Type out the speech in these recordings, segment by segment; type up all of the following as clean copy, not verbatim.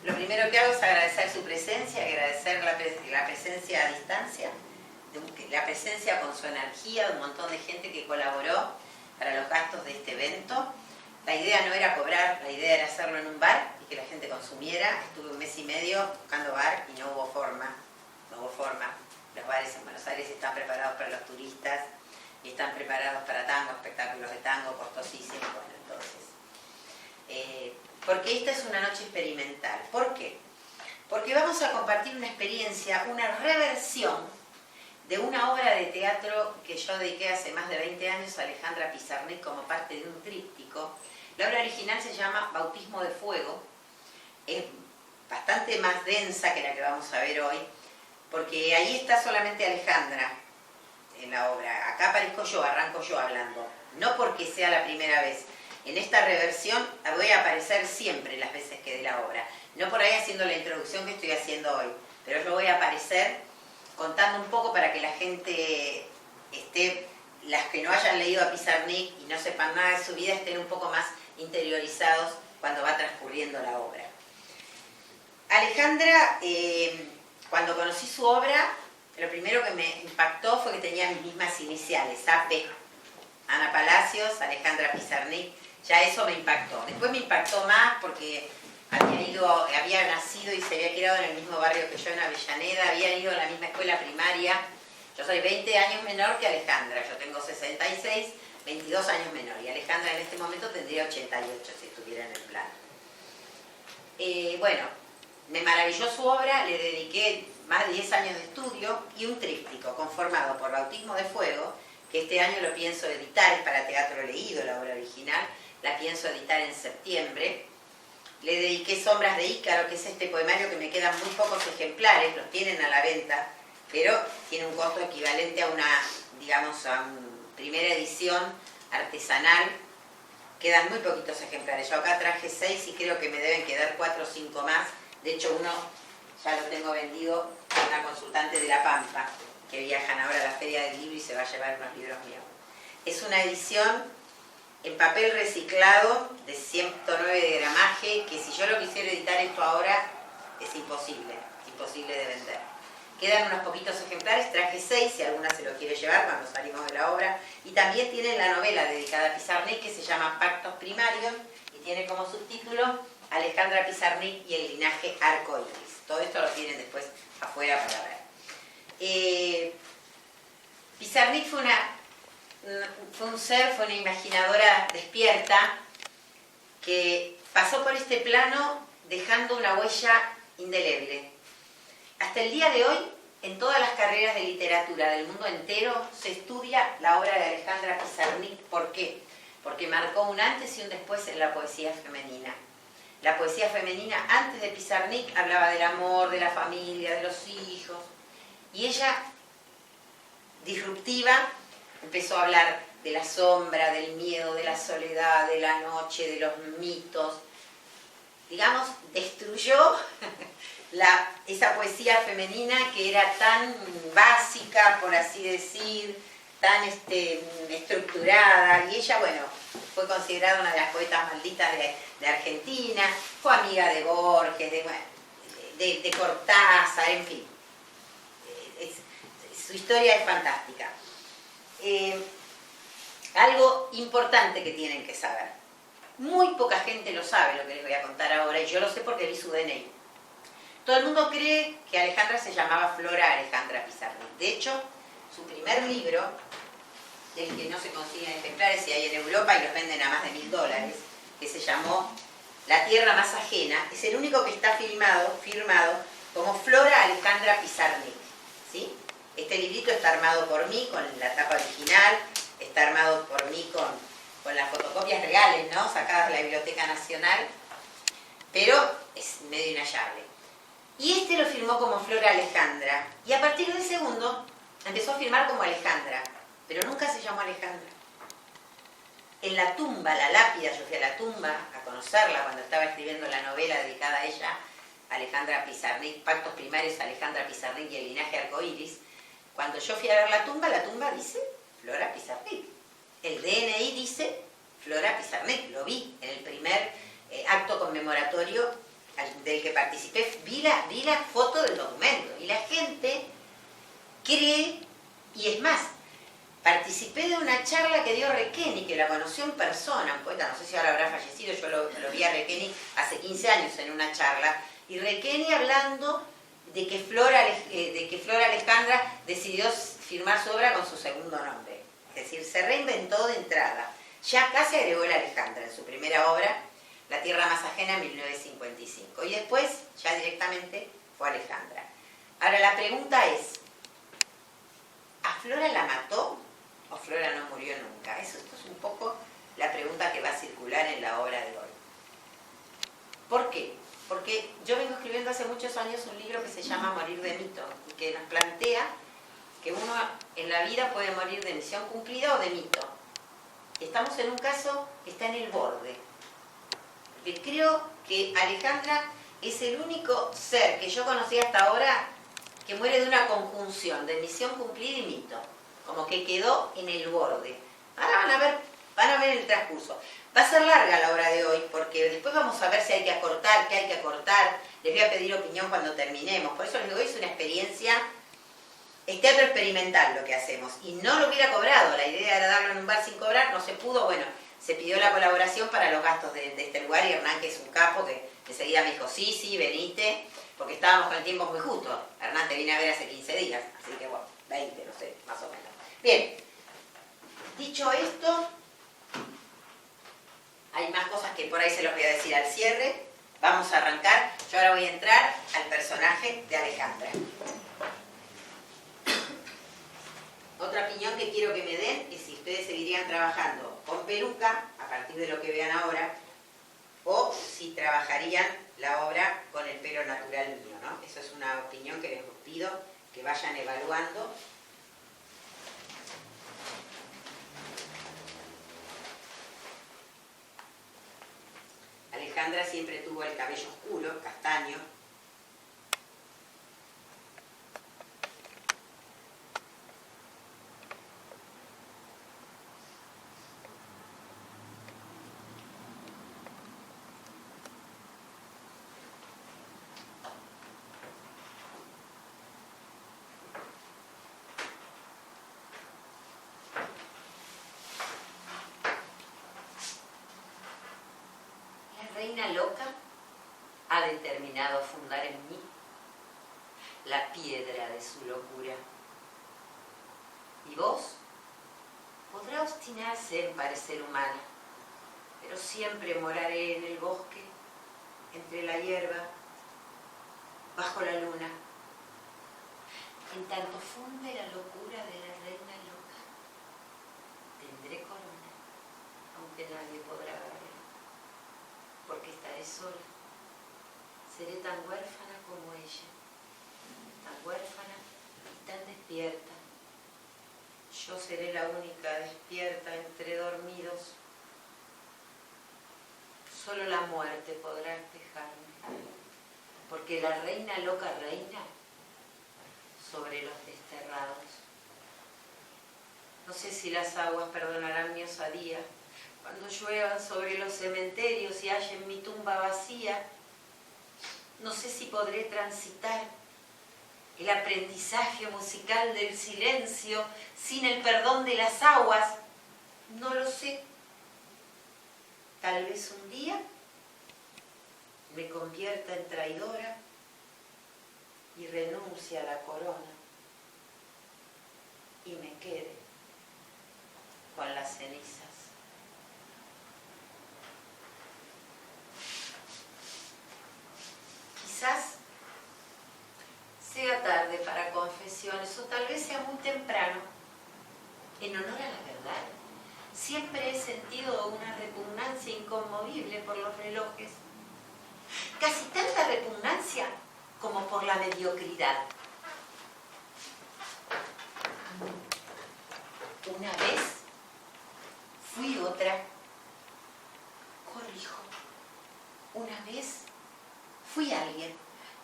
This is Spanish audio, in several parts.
Lo primero que hago es agradecer su presencia, agradecer la presencia a distancia, la presencia con su energía de un montón de gente que colaboró para los gastos de este evento. La idea no era cobrar, la idea era hacerlo en un bar y que la gente consumiera. Estuve 1 mes y medio buscando bar y no hubo forma. Los bares en Buenos Aires están preparados para los turistas y están preparados para tango, espectáculos de tango costosísimos. Bueno, entonces, porque esta es una noche experimental. ¿Por qué? Porque vamos a compartir una experiencia, una reversión de una obra de teatro que yo dediqué hace más de 20 años a Alejandra Pizarnik como parte de un tríptico. La obra original se llama Bautismo de Fuego. Es bastante más densa que la que vamos a ver hoy, porque ahí está solamente Alejandra en la obra. Acá aparezco yo, arranco yo hablando. No porque sea la primera vez. En esta reversión voy a aparecer siempre las veces que dé la obra. No por ahí haciendo la introducción que estoy haciendo hoy, pero yo voy a aparecer contando un poco para que la gente las que no hayan leído a Pizarnik y no sepan nada de su vida, estén un poco más interiorizados cuando va transcurriendo la obra. Alejandra, cuando conocí su obra, lo primero que me impactó fue que tenía mis mismas iniciales, AP. Ana Palacios, Alejandra Pizarnik, ya eso me impactó. Después me impactó más porque había nacido y se había criado en el mismo barrio que yo, en Avellaneda, había ido a la misma escuela primaria. Yo soy 20 años menor que Alejandra, yo tengo 66, 22 años menor, y Alejandra en este momento tendría 88 si estuviera en el plano. Bueno, me maravilló su obra, le dediqué más de 10 años de estudio y un tríptico conformado por Bautismo de Fuego, que este año lo pienso editar, es para teatro leído la obra original, la pienso editar en septiembre. Le dediqué Sombras de Ícaro, que es este poemario que me quedan muy pocos ejemplares, los tienen a la venta, pero tiene un costo equivalente a una primera edición artesanal. Quedan muy poquitos ejemplares. Yo acá traje 6 y creo que me deben quedar 4 o 5 más. De hecho, uno ya lo tengo vendido a una consultante de La Pampa, que viajan ahora a la Feria del Libro y se va a llevar unos libros míos. Es una edición en papel reciclado de 109 de gramaje, que si yo lo quisiera editar esto ahora, es imposible de vender. Quedan unos poquitos ejemplares, traje 6, si alguna se lo quiere llevar cuando salimos de la obra. Y también tienen la novela dedicada a Pizarnik, que se llama Pactos Primarios, y tiene como subtítulo Alejandra Pizarnik y el linaje arcoíris. Todo esto lo tienen después afuera para ver. Pizarnik fue una imaginadora despierta que pasó por este plano dejando una huella indeleble. Hasta el día de hoy, en todas las carreras de literatura del mundo entero, se estudia la obra de Alejandra Pizarnik. ¿Por qué? Porque marcó un antes y un después en la poesía femenina. La poesía femenina antes de Pizarnik hablaba del amor, de la familia, de los hijos. Y ella, disruptiva, empezó a hablar de la sombra, del miedo, de la soledad, de la noche, de los mitos. Digamos, destruyó esa poesía femenina que era tan básica, por así decir, tan estructurada. Y ella, bueno, fue considerada una de las poetas malditas de Argentina, fue amiga de Borges, de Cortázar, en fin. Su historia es fantástica. Algo importante que tienen que saber. Muy poca gente lo sabe, lo que les voy a contar ahora, y yo lo sé porque vi su DNI. Todo el mundo cree que Alejandra se llamaba Flora Alejandra Pizarnik. De hecho, su primer libro, del que no se consiguen ejemplares y hay en Europa y los venden a más de $1000, que se llamó La Tierra Más Ajena, es el único que está firmado como Flora Alejandra Pizarnik, ¿sí? Este librito está armado por mí con la tapa original, está armado por mí con las fotocopias reales, ¿no? Sacadas de la Biblioteca Nacional, pero es medio inhallable. Y este lo firmó como Flora Alejandra, y a partir del segundo empezó a firmar como Alejandra, pero nunca se llamó Alejandra. En la tumba, la lápida, yo fui a la tumba a conocerla cuando estaba escribiendo la novela dedicada a ella, Alejandra Pizarnik, Pactos Primarios, Alejandra Pizarnik y el linaje arcoíris. Cuando yo fui a ver la tumba dice Flora Pizarnik. El DNI dice Flora Pizarnik, lo vi en el primer acto conmemoratorio del que participé, vi la foto del documento y la gente cree, y es más, participé de una charla que dio Requeni, que la conoció en persona, un poeta, no sé si ahora habrá fallecido, yo lo vi a Requeni hace 15 años en una charla, y Requeni hablando de que Flora Alejandra decidió firmar su obra con su segundo nombre. Es decir, se reinventó de entrada. Ya acá se agregó la Alejandra en su primera obra, La tierra más ajena, en 1955. Y después, ya directamente, fue Alejandra. Ahora, la pregunta es, ¿a Flora la mató o Flora no murió nunca? Esto es un poco la pregunta que va a circular en la obra de hoy. ¿Por qué? Porque yo vengo escribiendo hace muchos años un libro que se llama Morir de mito, y que nos plantea que uno en la vida puede morir de misión cumplida o de mito. Estamos en un caso que está en el borde. Porque creo que Alejandra es el único ser que yo conocí hasta ahora que muere de una conjunción de misión cumplida y mito. Como que quedó en el borde. Ahora van a ver el transcurso. Va a ser larga la obra de hoy, porque después vamos a ver si hay que acortar, qué hay que acortar. Les voy a pedir opinión cuando terminemos. Por eso les digo, hoy es una experiencia, es teatro experimental lo que hacemos. Y no lo hubiera cobrado, la idea era darlo en un bar sin cobrar, no se pudo. Bueno, se pidió la colaboración para los gastos de este lugar, y Hernán, que es un capo, que enseguida me dijo, sí, venite, porque estábamos con el tiempo muy justo. Hernán te vine a ver hace 15 días, así que bueno, 20, no sé, más o menos. Bien, dicho esto, hay más cosas que por ahí se los voy a decir al cierre. Vamos a arrancar. Yo ahora voy a entrar al personaje de Alejandra. Otra opinión que quiero que me den es si ustedes seguirían trabajando con peluca, a partir de lo que vean ahora, o si trabajarían la obra con el pelo natural mío, ¿no? Eso es una opinión que les pido que vayan evaluando. Alejandra siempre tuvo el cabello oscuro, castaño. Reina loca ha determinado fundar en mí la piedra de su locura. Y vos podrá obstinarse en parecer humana, pero siempre moraré en el bosque, entre la hierba, bajo la luna. En tanto funde la locura de la reina loca, tendré corona, aunque nadie podrá verla. Porque estaré sola, seré tan huérfana como ella, tan huérfana y tan despierta. Yo seré la única despierta entre dormidos. Solo la muerte podrá despejarme, porque la reina loca reina sobre los desterrados. No sé si las aguas perdonarán mi osadía, cuando lluevan sobre los cementerios y hallen mi tumba vacía. No sé si podré transitar el aprendizaje musical del silencio sin el perdón de las aguas. No lo sé. Tal vez un día me convierta en traidora y renuncie a la corona y me quede con las cenizas. Quizás sea tarde para confesiones o tal vez sea muy temprano. En honor a la verdad, siempre he sentido una repugnancia inconmovible por los relojes. Casi tanta repugnancia como por la mediocridad. Una vez fui otra. Corrijo. Una vez fui alguien.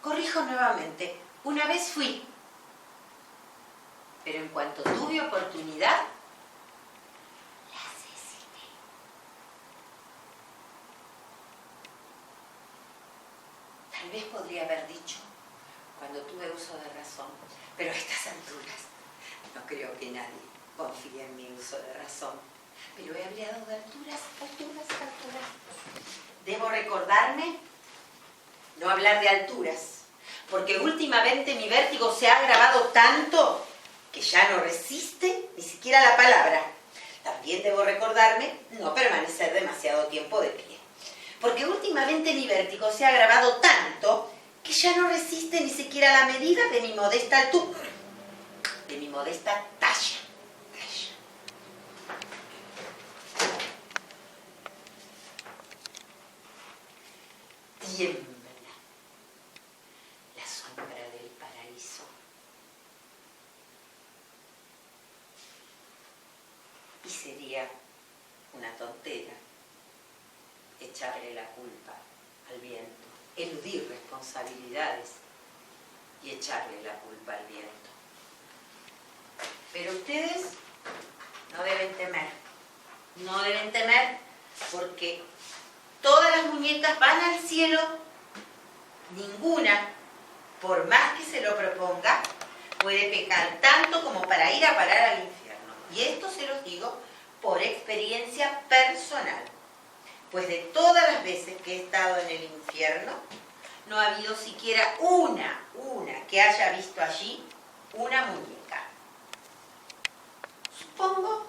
Corrijo nuevamente. Una vez fui. Pero en cuanto tuve oportunidad, la asesiné. Tal vez podría haber dicho, cuando tuve uso de razón, pero a estas alturas no creo que nadie confíe en mi uso de razón. Pero he hablado de alturas. Debo recordarme no hablar de alturas, porque últimamente mi vértigo se ha agravado tanto que ya no resiste ni siquiera la palabra. También debo recordarme no permanecer demasiado tiempo de pie, porque últimamente mi vértigo se ha agravado tanto que ya no resiste ni siquiera la medida de mi modesta altura, de mi modesta talla. Tiembla la sombra del paraíso. Y sería una tontera echarle la culpa al viento, eludir responsabilidades y echarle la culpa al viento. Pero ustedes no deben temer, porque todas las muñecas van al cielo, ninguna, por más que se lo proponga, puede pecar tanto como para ir a parar al infierno. Y esto se los digo por experiencia personal, pues de todas las veces que he estado en el infierno, no ha habido siquiera una que haya visto allí una muñeca. Supongo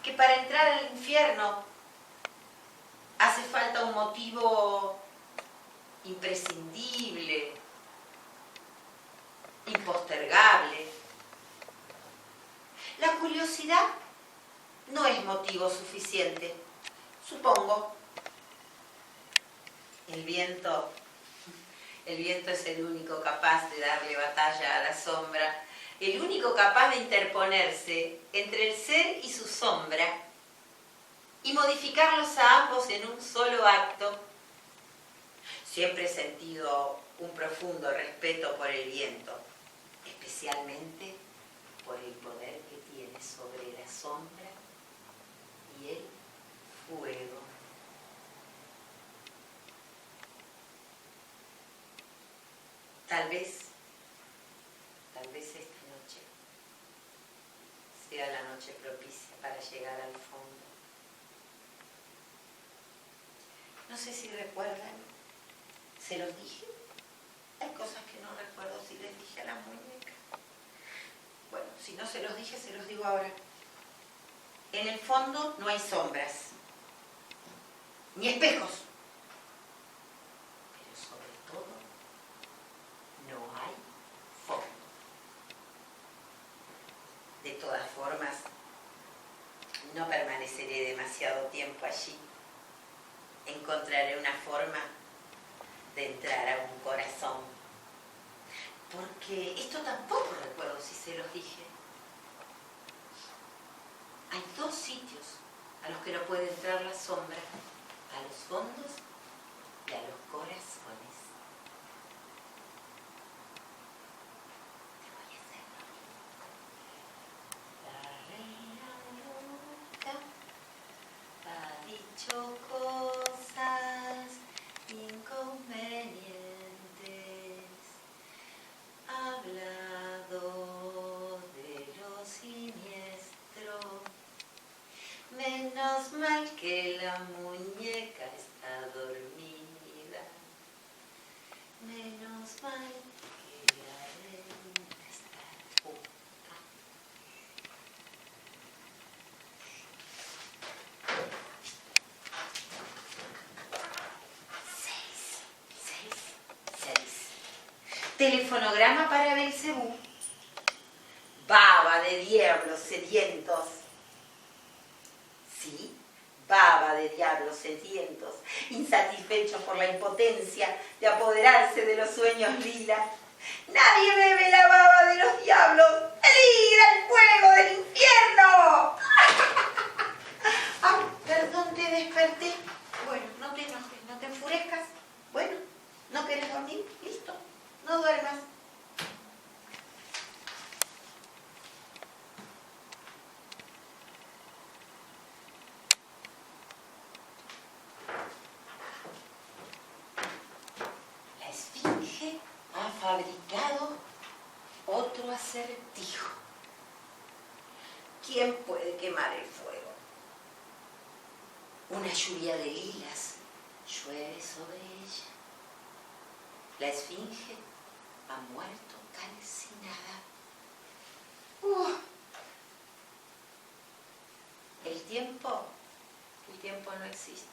que para entrar al infierno hace falta un motivo imprescindible, impostergable. La curiosidad no es motivo suficiente, supongo. El viento es el único capaz de darle batalla a la sombra, el único capaz de interponerse entre el ser y su sombra y modificarlos a ambos en un solo acto. Siempre he sentido un profundo respeto por el viento, especialmente por el poder que tiene sobre la sombra y el fuego. Tal vez esta noche sea la noche propicia para llegar al fondo. No sé si recuerdan, ¿se los dije? Hay cosas que no recuerdo si les dije a la muñeca. Bueno, si no se los dije, se los digo ahora. En el fondo no hay sombras, ni espejos, pero sobre todo no hay fondo. De todas formas, no permaneceré demasiado tiempo allí. Encontraré una forma de entrar a un corazón. Porque esto tampoco recuerdo si se los dije. Hay dos sitios a los que no puede entrar la sombra: a los fondos y a los corazones. Te voy a hacer la reina loca ha dicho cosas inconvenientes, ha hablado de lo siniestro. Menos mal que la muñeca está dormida. Menos mal que la reina está puta. Seis. Telefonograma para Belcebú. Baba de diablos sedientos. Sí, baba de diablos sedientos, insatisfechos por la impotencia de apoderarse de los sueños lila. ¡Nadie bebe la baba de los diablos! ¡Peligra el fuego del infierno! ¡Ay, perdón, te desperté! Bueno, no te enojes, no te enfurezcas. Bueno, ¿no querés dormir? Listo, no duermas. La Dijo, ¿quién puede quemar el fuego? Una lluvia de lilas llueve sobre ella. La esfinge ha muerto calcinada. El tiempo no existe.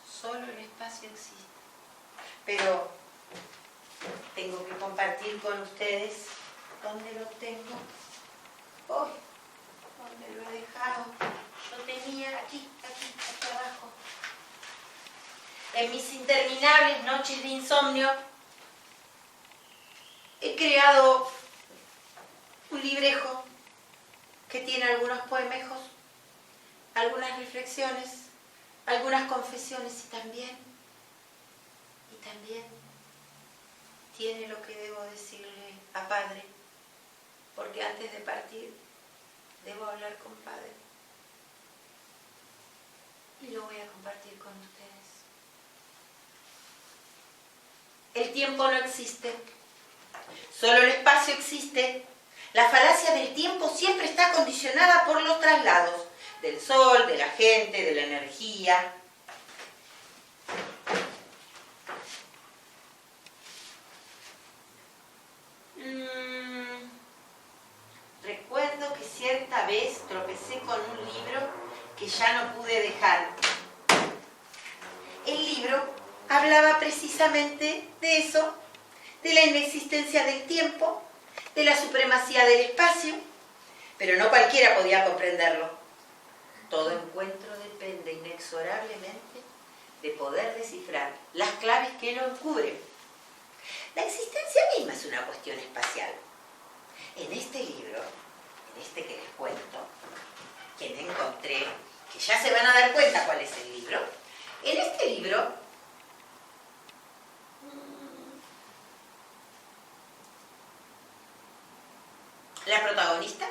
Solo el espacio existe. Pero tengo que compartir con ustedes dónde lo tengo. Hoy, ¿dónde lo he dejado? Yo tenía aquí abajo. En mis interminables noches de insomnio he creado un librejo que tiene algunos poemejos, algunas reflexiones, algunas confesiones y también tiene lo que debo decirle a Padre, porque antes de partir debo hablar con Padre y lo voy a compartir con ustedes. El tiempo no existe, solo el espacio existe. La falacia del tiempo siempre está condicionada por los traslados del sol, de la gente, de la energía. Recuerdo que cierta vez tropecé con un libro que ya no pude dejar. El libro hablaba precisamente de eso, de la inexistencia del tiempo, de la supremacía del espacio, pero no cualquiera podía comprenderlo. Todo encuentro depende inexorablemente de poder descifrar las claves que lo encubren. La existencia misma es una cuestión espacial. En este libro, en este que les cuento, que me encontré, que ya se van a dar cuenta cuál es el libro, en este libro la protagonista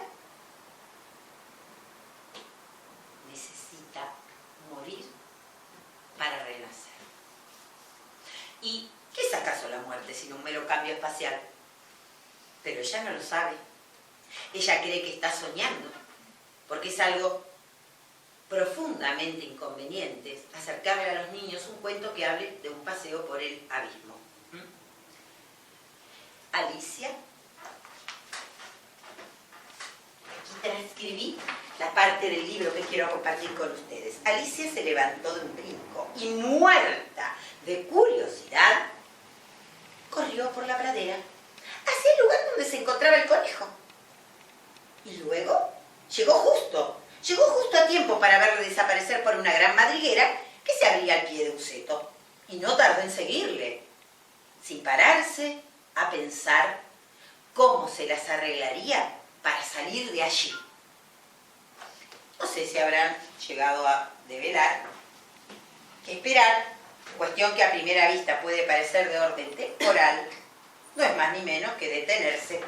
necesita morir para renacer. ¿Y qué es acaso la muerte sino un mero cambio espacial? Pero ella no lo sabe. Ella cree que está soñando, porque es algo profundamente inconveniente acercarle a los niños un cuento que hable de un paseo por el abismo. Alicia, aquí transcribí la parte del libro que quiero compartir con ustedes. Alicia se levantó de un brinco y, muerta de curiosidad, corrió por la pradera hacia el lugar donde se encontraba el conejo. Y luego llegó justo a tiempo para verle desaparecer por una gran madriguera que se abría al pie de un seto. Y no tardó en seguirle, sin pararse a pensar cómo se las arreglaría para salir de allí. No sé si habrán llegado a develar que esperar, cuestión que a primera vista puede parecer de orden temporal, no es más ni menos que detenerse,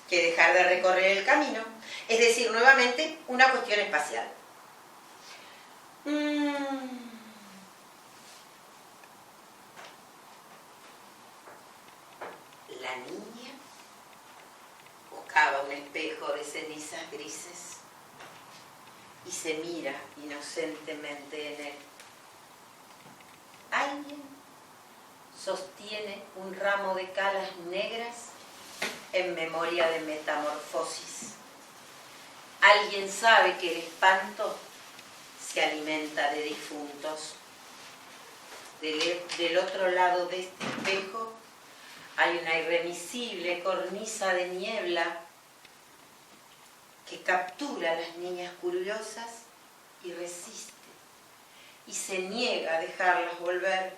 que dejar de recorrer el camino, es decir, nuevamente una cuestión espacial. La niña buscaba un espejo de cenizas grises y se mira inocentemente en él. Alguien sostiene un ramo de calas negras en memoria de metamorfosis. Alguien sabe que el espanto se alimenta de difuntos. Del otro lado de este espejo hay una irremisible cornisa de niebla que captura a las niñas curiosas y resiste, y se niega a dejarlas volver.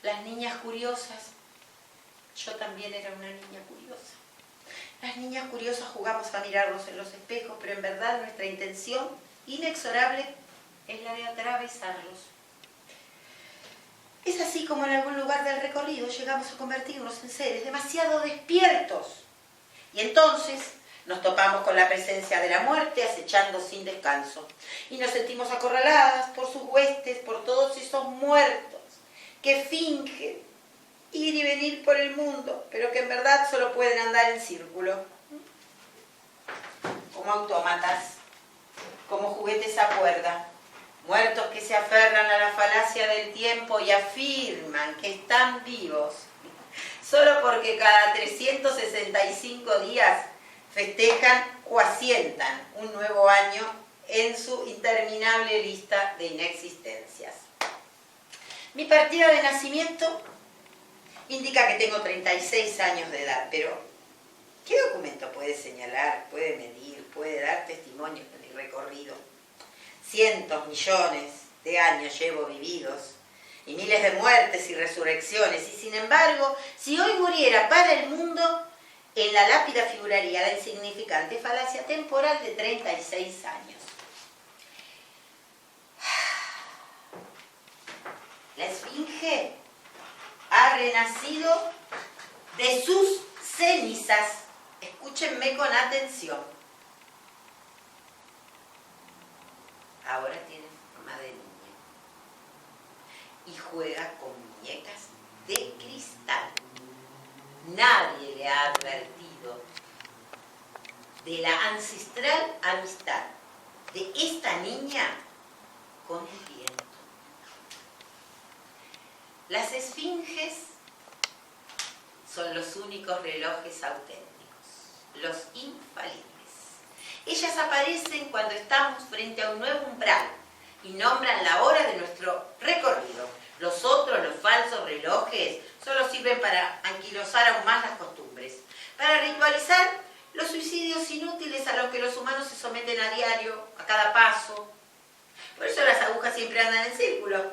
Las niñas curiosas, yo también era una niña curiosa. Las niñas curiosas jugamos a mirarnos en los espejos, pero en verdad nuestra intención inexorable es la de atravesarlos. Es así como en algún lugar del recorrido llegamos a convertirnos en seres demasiado despiertos. Y entonces nos topamos con la presencia de la muerte acechando sin descanso. Y nos sentimos acorraladas por sus huestes, por todos esos muertos que fingen ir y venir por el mundo, pero que en verdad solo pueden andar en círculo, como autómatas, como juguetes a cuerda, muertos que se aferran a la falacia del tiempo y afirman que están vivos, solo porque cada 365 días festejan o asientan un nuevo año en su interminable lista de inexistencias. Mi partida de nacimiento indica que tengo 36 años de edad, pero ¿qué documento puede señalar, puede medir, puede dar testimonio de mi recorrido? Cientos, millones de años llevo vividos y miles de muertes y resurrecciones, y sin embargo, si hoy muriera para el mundo, en la lápida figuraría la insignificante falacia temporal de 36 años. La esfinge ha renacido de sus cenizas. Escúchenme con atención. Ahora tiene forma de niña y juega con muñecas de cristal. Nadie le ha advertido de la ancestral amistad de esta niña con el viento. Las esfinges son los únicos relojes auténticos, los infalibles. Ellas aparecen cuando estamos frente a un nuevo umbral y nombran la hora de nuestro recorrido. Los otros, los falsos relojes, solo sirven para anquilosar aún más las costumbres, para ritualizar los suicidios inútiles a los que los humanos se someten a diario, a cada paso. Por eso las agujas siempre andan en círculo.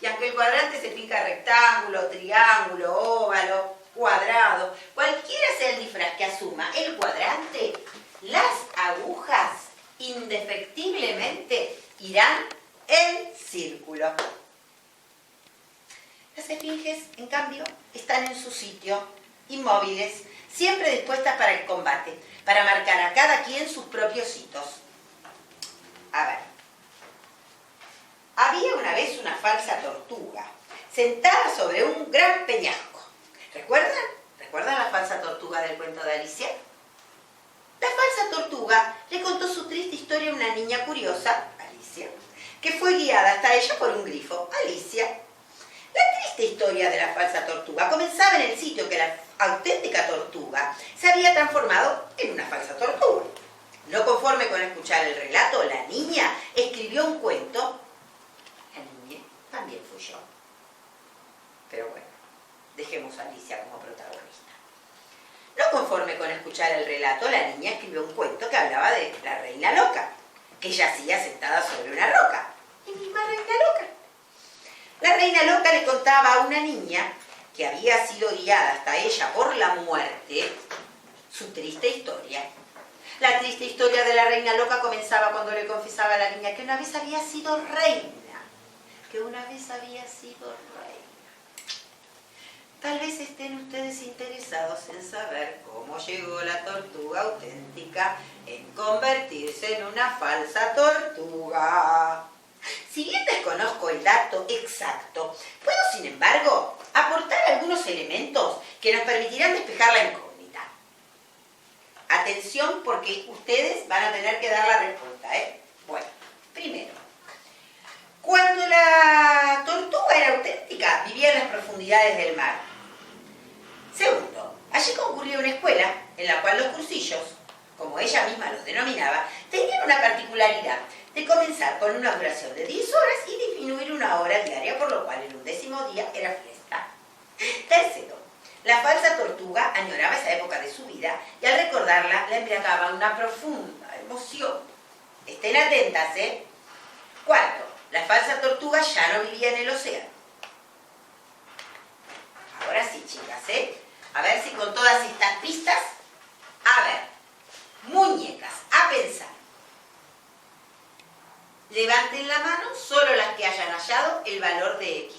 Y aunque el cuadrante se finca rectángulo, triángulo, óvalo, cuadrado, cualquiera sea el disfraz que asuma el cuadrante, las agujas indefectiblemente irán en círculo. Las esfinges, en cambio, están en su sitio, inmóviles, siempre dispuestas para el combate, para marcar a cada quien sus propios hitos. A ver. Había una vez una falsa tortuga, sentada sobre un gran peñasco. ¿Recuerdan? ¿Recuerdan la falsa tortuga del cuento de Alicia? La falsa tortuga le contó su triste historia a una niña curiosa, Alicia, que fue guiada hasta ella por un grifo, Alicia. La triste historia de la falsa tortuga comenzaba en el sitio que la auténtica tortuga se había transformado en una falsa tortuga. No conforme con escuchar el relato, la niña escribió un cuento. La niña también fui yo. Pero bueno, dejemos a Alicia como protagonista. No conforme con escuchar el relato, la niña escribió un cuento que hablaba de la reina loca, que yacía sentada sobre una roca. La misma reina loca. La reina loca le contaba a una niña que había sido guiada hasta ella por la muerte su triste historia. La triste historia de la reina loca comenzaba cuando le confesaba a la niña que una vez había sido reina. Que una vez había sido reina. Tal vez estén ustedes interesados en saber cómo llegó la tortuga auténtica en convertirse en una falsa tortuga. Si bien desconozco el dato exacto, puedo, sin embargo, aportar algunos elementos que nos permitirán despejar la incógnita. Atención, porque ustedes van a tener que dar la respuesta, ¿eh? Bueno, primero, cuando la tortuga era auténtica, vivía en las profundidades del mar. Segundo, allí concurría una escuela en la cual los cursillos, como ella misma los denominaba, tenían una particularidad de comenzar con una duración de 10 horas y disminuir una hora diaria, por lo cual en un 10º día era fiesta. Tercero, la falsa tortuga añoraba esa época de su vida y al recordarla la embriagaba una profunda emoción. Estén atentas, ¿eh? Cuarto, la falsa tortuga ya no vivía en el océano. Ahora sí, chicas, ¿eh? A ver si con todas estas pistas, a ver, muñecas, a pensar. Levanten la mano solo las que hayan hallado el valor de X.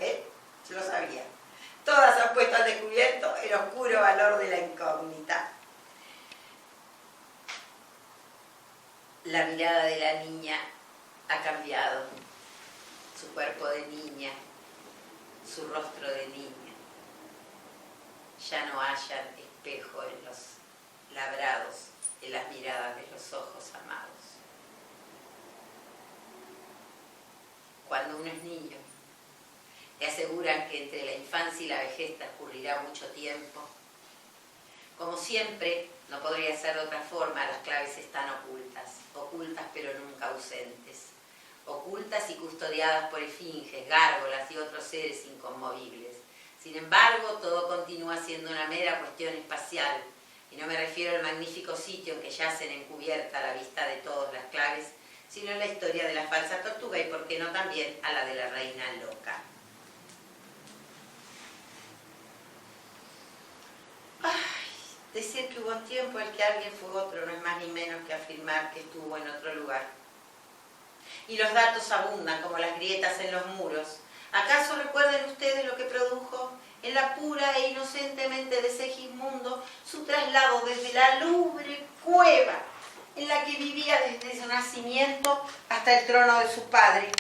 ¿Ven? Yo lo sabía. Todas han puesto al descubierto el oscuro valor de la incógnita. La mirada de la niña ha cambiado. Su cuerpo de niña, su rostro de niña. Ya no hayan espejo en los labrados, en las miradas de los ojos amados. Cuando uno es niño, te aseguran que entre la infancia y la vejez transcurrirá mucho tiempo. Como siempre, no podría ser de otra forma, las claves están ocultas pero nunca ausentes, ocultas y custodiadas por esfinges, gárgolas y otros seres inconmovibles. Sin embargo, todo continúa siendo una mera cuestión espacial, y no me refiero al magnífico sitio en que yacen encubierta a la vista de todas las claves, sino en la historia de la falsa tortuga y, por qué no, también a la de la reina loca. Decir que hubo un tiempo en que alguien fue otro no es más ni menos que afirmar que estuvo en otro lugar. Y los datos abundan como las grietas en los muros. ¿Acaso recuerden ustedes lo que produjo en la pura e inocentemente de Segismundo su traslado desde la lúgubre cueva en la que vivía desde su nacimiento hasta el trono de su padre?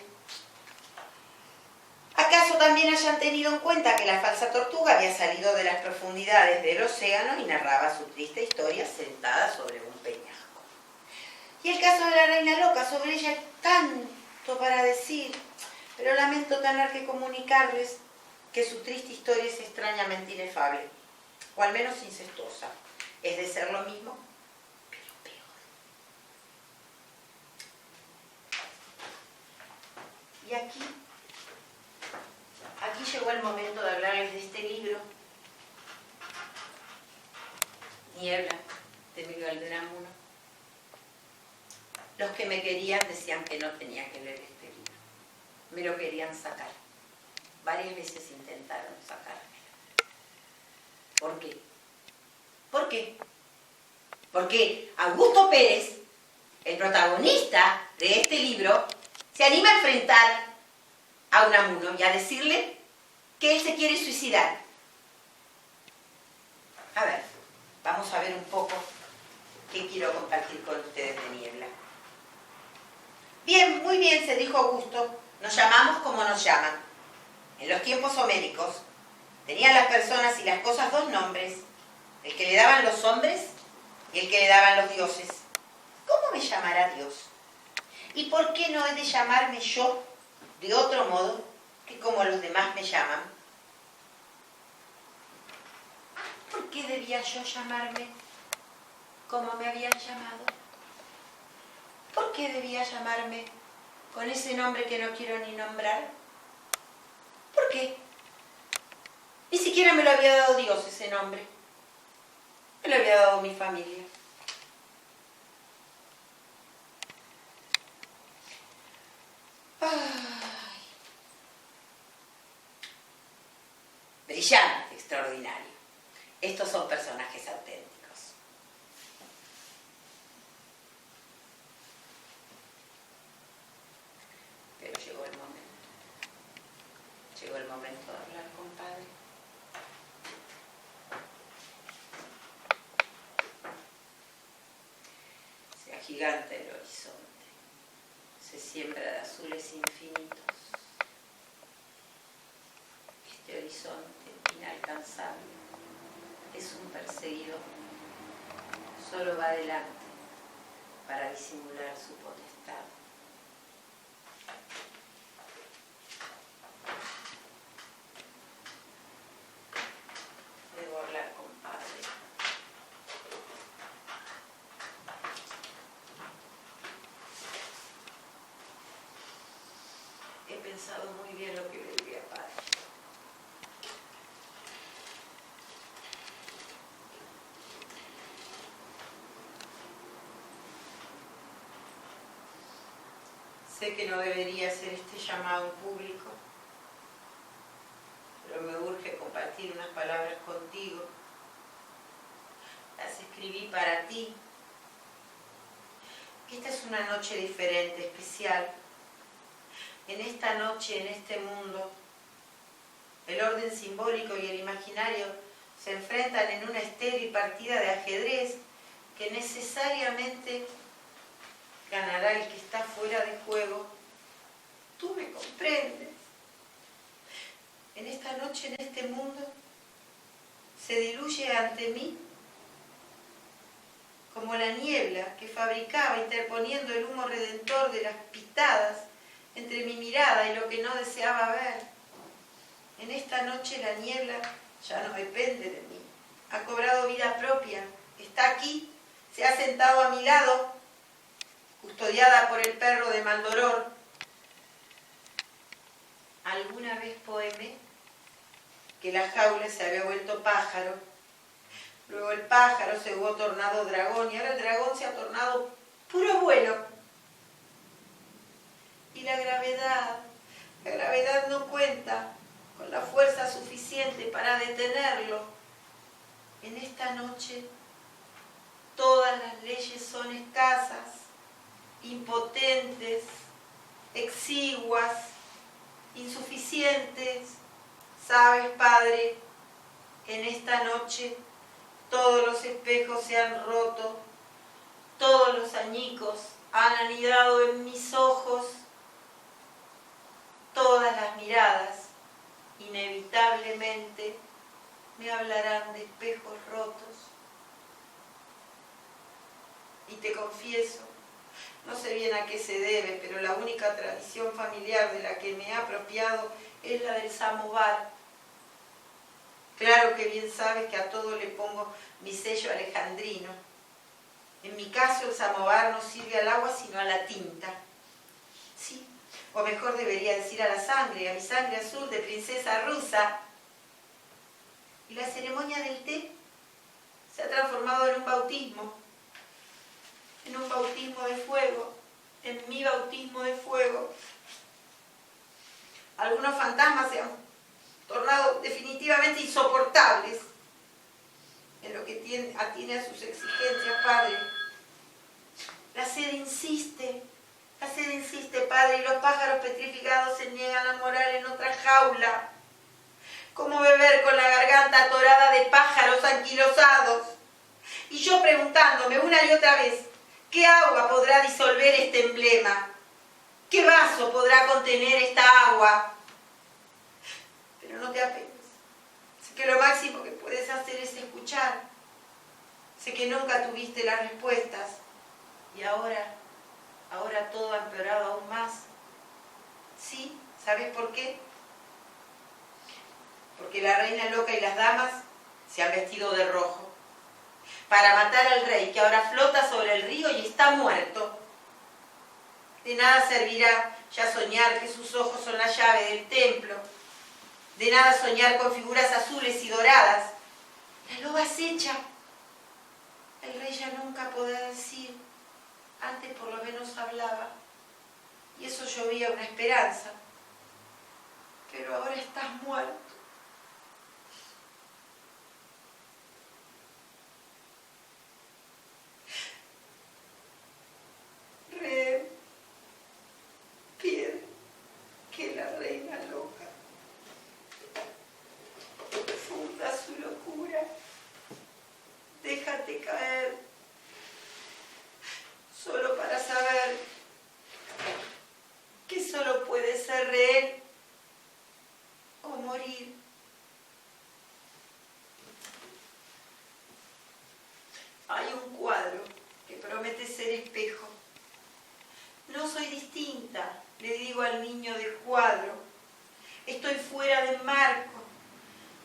¿Acaso también hayan tenido en cuenta que la falsa tortuga había salido de las profundidades del océano y narraba su triste historia sentada sobre un peñasco? Y el caso de la reina loca, sobre ella hay tanto para decir, pero lamento tener que comunicarles que su triste historia es extrañamente inefable, o al menos incestuosa. Es de ser lo mismo, pero peor. Y aquí llegó el momento de hablarles de este libro, Niebla, de Miguel de Unamuno. Los que me querían decían que no tenía que leer este libro. Me lo querían sacar. Varias veces intentaron sacármelo. ¿Por qué? ¿Por qué? Porque Augusto Pérez, el protagonista de este libro, se anima a enfrentar a Unamuno y a decirle que él se quiere suicidar. A ver, vamos a ver un poco qué quiero compartir con ustedes de Niebla. Bien, muy bien, se dijo Augusto, nos llamamos como nos llaman. En los tiempos homéricos tenían las personas y las cosas dos nombres, el que le daban los hombres y el que le daban los dioses. ¿Cómo me llamará Dios? ¿Y por qué no he de llamarme yo de otro modo que como los demás me llaman? ¿Por qué debía yo llamarme como me habían llamado? ¿Por qué debía llamarme con ese nombre que no quiero ni nombrar? ¿Por qué? Ni siquiera me lo había dado Dios ese nombre. Me lo había dado mi familia. Ay. Brillante, extraordinario. Estos son personajes auténticos. Pero llegó el momento. Llegó el momento de hablar con Padre. Se agiganta el horizonte. Se siembra de azules infinitos. Este horizonte inalcanzable es un perseguidor. Solo va adelante para disimular su potestad. Debo hablar con Padre. He pensado muy bien lo que le diría a Padre. Sé que no debería hacer este llamado en público, pero me urge compartir unas palabras contigo. Las escribí para ti. Esta es una noche diferente, especial. En esta noche, en este mundo, el orden simbólico y el imaginario se enfrentan en una estéril partida de ajedrez que necesariamente ganará el que está fuera de juego. Tú me comprendes. En esta noche en este mundo se diluye ante mí como la niebla que fabricaba interponiendo el humo redentor de las pitadas entre mi mirada y lo que no deseaba ver. En esta noche la niebla ya no depende de mí, ha cobrado vida propia, está aquí, se ha sentado a mi lado, custodiada por el perro de Maldoror. Alguna vez poemé que la jaula se había vuelto pájaro, luego el pájaro se hubo tornado dragón y ahora el dragón se ha tornado puro vuelo. Y la gravedad no cuenta con la fuerza suficiente para detenerlo. En esta noche todas las leyes son escasas, impotentes, exiguas, insuficientes. Sabes, Padre, en esta noche todos los espejos se han roto, todos los añicos han anidado en mis ojos, todas las miradas inevitablemente me hablarán de espejos rotos. Y te confieso, no sé bien a qué se debe, pero la única tradición familiar de la que me he apropiado es la del samovar. Claro que bien sabes que a todo le pongo mi sello alejandrino. En mi caso el samovar no sirve al agua sino a la tinta. Sí, o mejor debería decir a la sangre, a mi sangre azul de princesa rusa. Y la ceremonia del té se ha transformado en un bautismo de fuego, en mi bautismo de fuego. Algunos fantasmas se han tornado definitivamente insoportables en lo que atiene a sus exigencias, Padre. La sed insiste, Padre, y los pájaros petrificados se niegan a morar en otra jaula. ¿Cómo beber con la garganta atorada de pájaros anquilosados? Y yo preguntándome una y otra vez, ¿qué agua podrá disolver este emblema? ¿Qué vaso podrá contener esta agua? Pero no te apenes. Sé que lo máximo que puedes hacer es escuchar. Sé que nunca tuviste las respuestas. Y ahora todo ha empeorado aún más. ¿Sí? ¿Sabes por qué? Porque la reina loca y las damas se han vestido de rojo para matar al rey que ahora flota sobre el río y está muerto. De nada servirá ya soñar que sus ojos son la llave del templo. De nada soñar con figuras azules y doradas. La loba acecha. El rey ya nunca podrá decir. Antes por lo menos hablaba. Y eso llovía una esperanza. Pero ahora estás muerto. Pide que la reina loca funda su locura. Déjate caer solo para saber que solo puede ser rehén o morir. Hay un cuadro que promete ser espejo. No soy distinta, le digo al niño del cuadro. Estoy fuera de marco.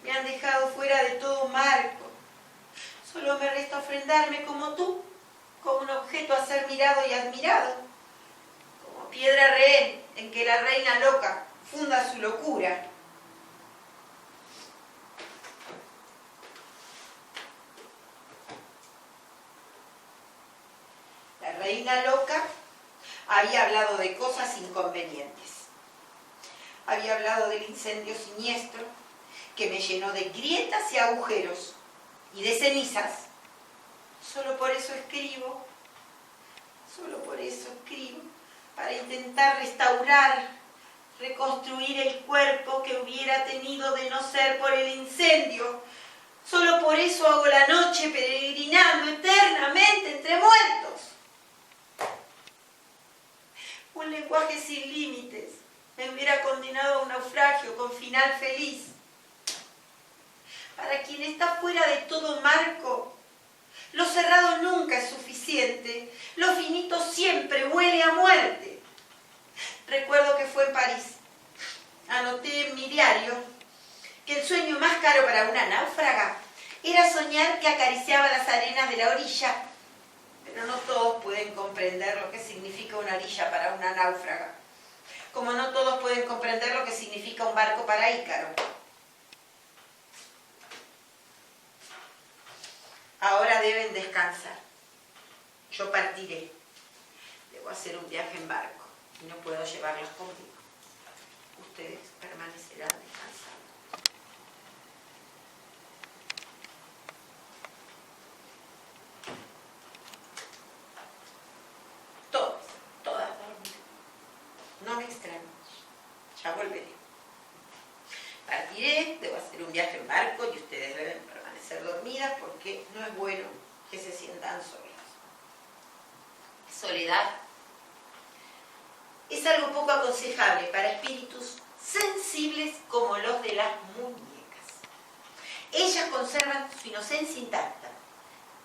Me han dejado fuera de todo marco. Solo me resta ofrendarme como tú, como un objeto a ser mirado y admirado, como piedra rehén en que la reina loca funda su locura. La reina loca había hablado de cosas inconvenientes. Había hablado del incendio siniestro que me llenó de grietas y agujeros y de cenizas. Solo por eso escribo, para intentar restaurar, reconstruir el cuerpo que hubiera tenido de no ser por el incendio. Solo por eso hago la noche peregrinando eternamente entre muertos. Un lenguaje sin límites me hubiera condenado a un naufragio con final feliz. para quien está fuera de todo marco, lo cerrado nunca es suficiente, lo finito siempre huele a muerte. Recuerdo que fue en París. Anoté en mi diario que el sueño más caro para una náufraga era soñar que acariciaba las arenas de la orilla. Pero no todos pueden comprender lo que significa una orilla para una náufraga, como no todos pueden comprender lo que significa un barco para Ícaro. Ahora deben descansar. Yo partiré. Debo hacer un viaje en barco y no puedo llevarlos conmigo. Ustedes permanecerán descansando. Todas dormir. No me extraño. Ya volveré. Partiré, debo hacer un viaje en barco y ustedes deben permanecer dormidas porque no es bueno que se sientan solas. Soledad es algo poco aconsejable para espíritus sensibles como los de las muñecas. Ellas conservan su inocencia intacta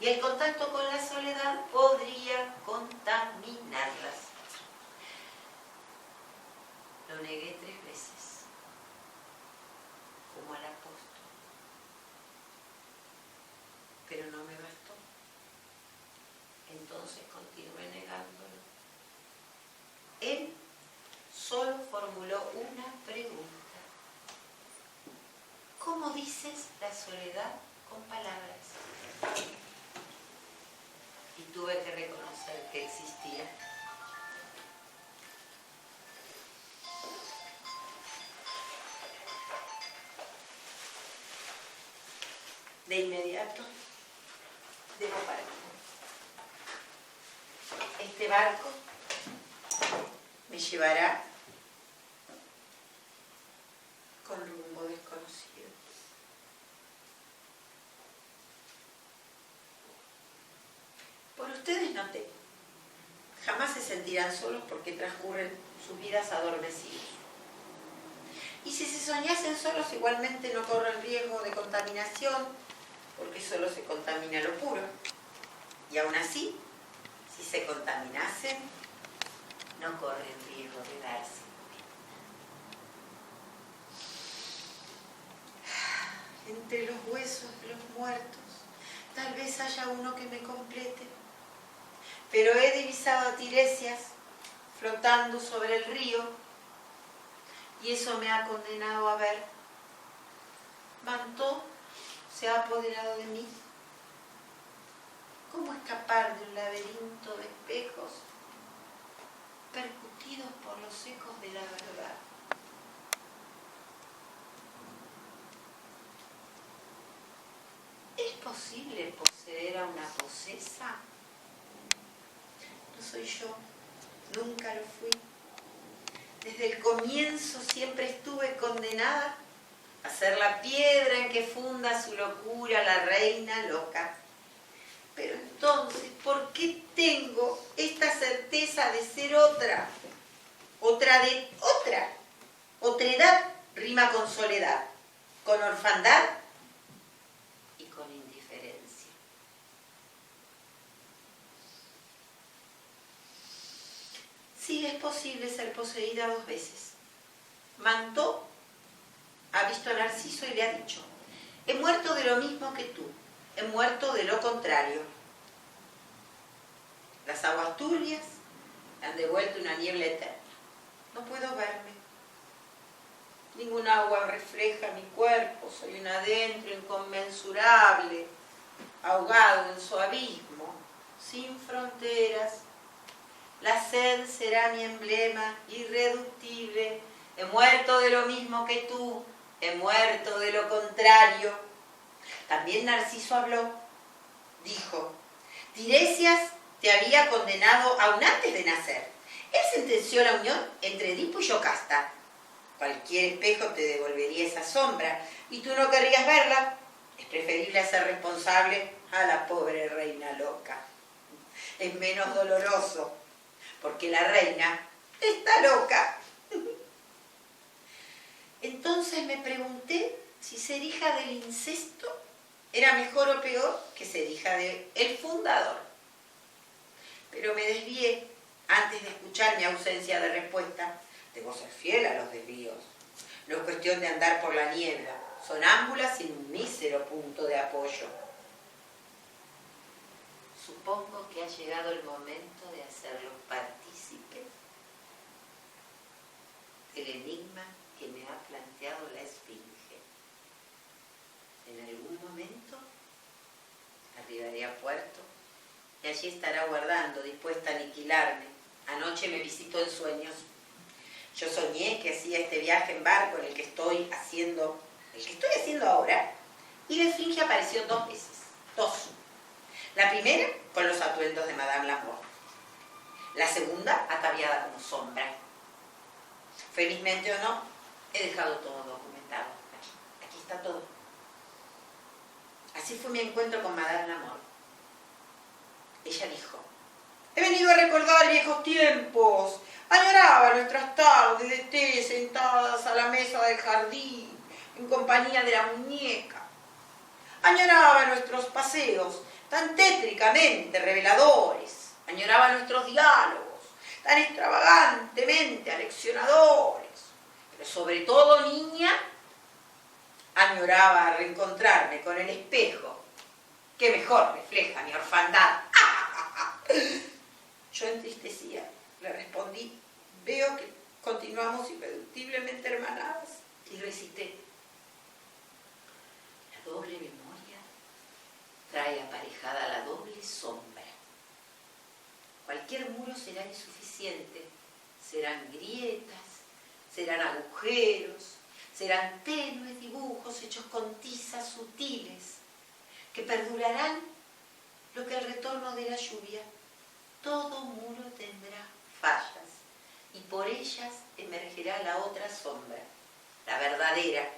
y el contacto con la soledad podría contaminarlas. Lo negué 3 veces, como al apóstol, pero no me bastó. Entonces continué negándolo. Él solo formuló una pregunta. ¿Cómo dices la soledad con palabras? Y tuve que reconocer que existía. De inmediato debo partir. Este barco me llevará con rumbo desconocido. Por ustedes no temo. Jamás se sentirán solos porque transcurren sus vidas adormecidos. Y si se soñasen solos, igualmente no corren riesgo de contaminación, porque solo se contamina lo puro. Y aún así, si se contaminasen, no corren riesgo de darse. Entre los huesos de los muertos, tal vez haya uno que me complete. Pero he divisado a Tiresias flotando sobre el río, y eso me ha condenado a ver. Manto se ha apoderado de mí. ¿Cómo escapar de un laberinto de espejos percutidos por los ecos de la verdad? ¿Es posible poseer a una posesa? No soy yo, nunca lo fui. Desde el comienzo siempre estuve condenada a ser la piedra en que funda su locura la reina loca. Pero entonces, ¿por qué tengo esta certeza de ser otra? Otredad rima con soledad, con orfandad y con indiferencia. Sí, es posible ser poseída 2 veces. Manto ha visto a Narciso y le ha dicho: he muerto de lo mismo que tú, he muerto de lo contrario. Las aguas turbias han devuelto una niebla eterna. No puedo verme. Ningún agua refleja mi cuerpo, soy un adentro inconmensurable, ahogado en su abismo, sin fronteras. La sed será mi emblema, irreductible. He muerto de lo mismo que tú, he muerto de lo contrario. También Narciso habló. Dijo: Tiresias te había condenado aún antes de nacer. Él sentenció la unión entre Edipo y Yocasta. Cualquier espejo te devolvería esa sombra y tú no querrías verla. Es preferible hacer responsable a la pobre reina loca. Es menos doloroso, porque la reina está loca. Entonces me pregunté si ser hija del incesto era mejor o peor que ser hija del fundador. Pero me desvié antes de escuchar mi ausencia de respuesta. Debo ser fiel a los desvíos. No es cuestión de andar por la niebla, sonámbula sin un mísero punto de apoyo. Supongo que ha llegado el momento de hacerlos partícipes del enigma que me ha planteado la Esfinge. En algún momento arribaré a puerto y allí estará guardando, dispuesta a aniquilarme. Anoche me visitó en sueños. Yo soñé que hacía este viaje en barco en el que estoy haciendo ahora, y la Esfinge apareció 2 veces. 2. La primera con los atuendos de Madame Lamour. La segunda ataviada como sombra. Felizmente o no, he dejado todo documentado. Aquí está todo. Así fue mi encuentro con Madame Lamour. Ella dijo: he venido a recordar viejos tiempos. Añoraba nuestras tardes de té sentadas a la mesa del jardín, en compañía de la muñeca. Añoraba nuestros paseos, tan tétricamente reveladores. Añoraba nuestros diálogos, tan extravagantemente aleccionadores. Pero sobre todo, niña, añoraba reencontrarme con el espejo, que mejor refleja mi orfandad. Yo entristecía, le respondí: veo que continuamos irreductiblemente hermanadas. Y recité: la doble memoria trae aparejada la doble sombra. Cualquier muro será insuficiente. Serán grietas, serán agujeros, serán tenues dibujos hechos con tizas sutiles, que perdurarán lo que el retorno de la lluvia. Todo muro tendrá fallas, y por ellas emergerá la otra sombra, la verdadera,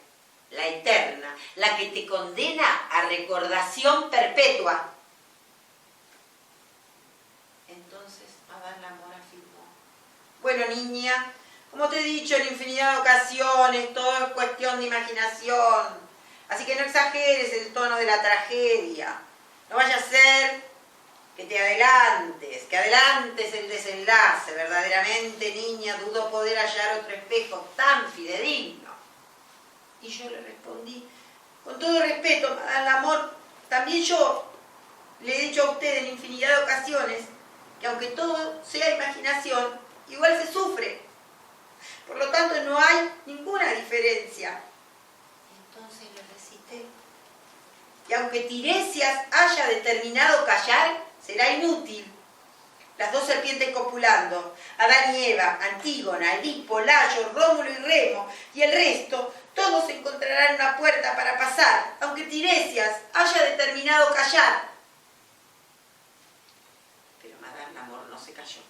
la eterna, la que te condena a recordación perpetua. Entonces Madame Lamour afirmó: bueno, niña, como te he dicho en infinidad de ocasiones, todo es cuestión de imaginación, así que no exageres el tono de la tragedia. No vaya a ser que adelantes el desenlace. Verdaderamente, niña, dudo poder hallar otro espejo tan fidedigno. Y yo le respondí: con todo respeto, Madame Lamour, también yo le he dicho a usted en infinidad de ocasiones que aunque todo sea imaginación, igual se sufre. Por lo tanto, no hay ninguna diferencia. Entonces le recité: y aunque Tiresias haya determinado callar, será inútil. Las 2 serpientes copulando, Adán y Eva, Antígona, Edipo, Layo, Rómulo y Remo, y el resto, todos encontrarán una puerta para pasar, aunque Tiresias haya determinado callar. Pero Madame Lamour no se calló.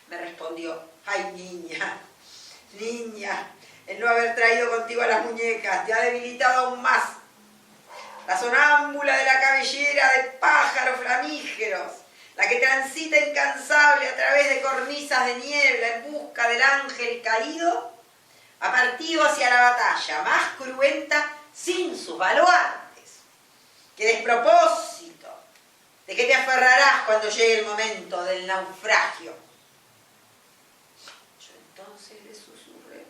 Me respondió: ay, niña, el no haber traído contigo a las muñecas te ha debilitado aún más. La sonámbula de la cabellera de pájaros flamígeros, la que transita incansable a través de cornisas de niebla en busca del ángel caído, ha partido hacia la batalla más cruenta sin sus baluartes. ¡Qué despropósito! ¿De qué te aferrarás cuando llegue el momento del naufragio? Yo entonces le susurré,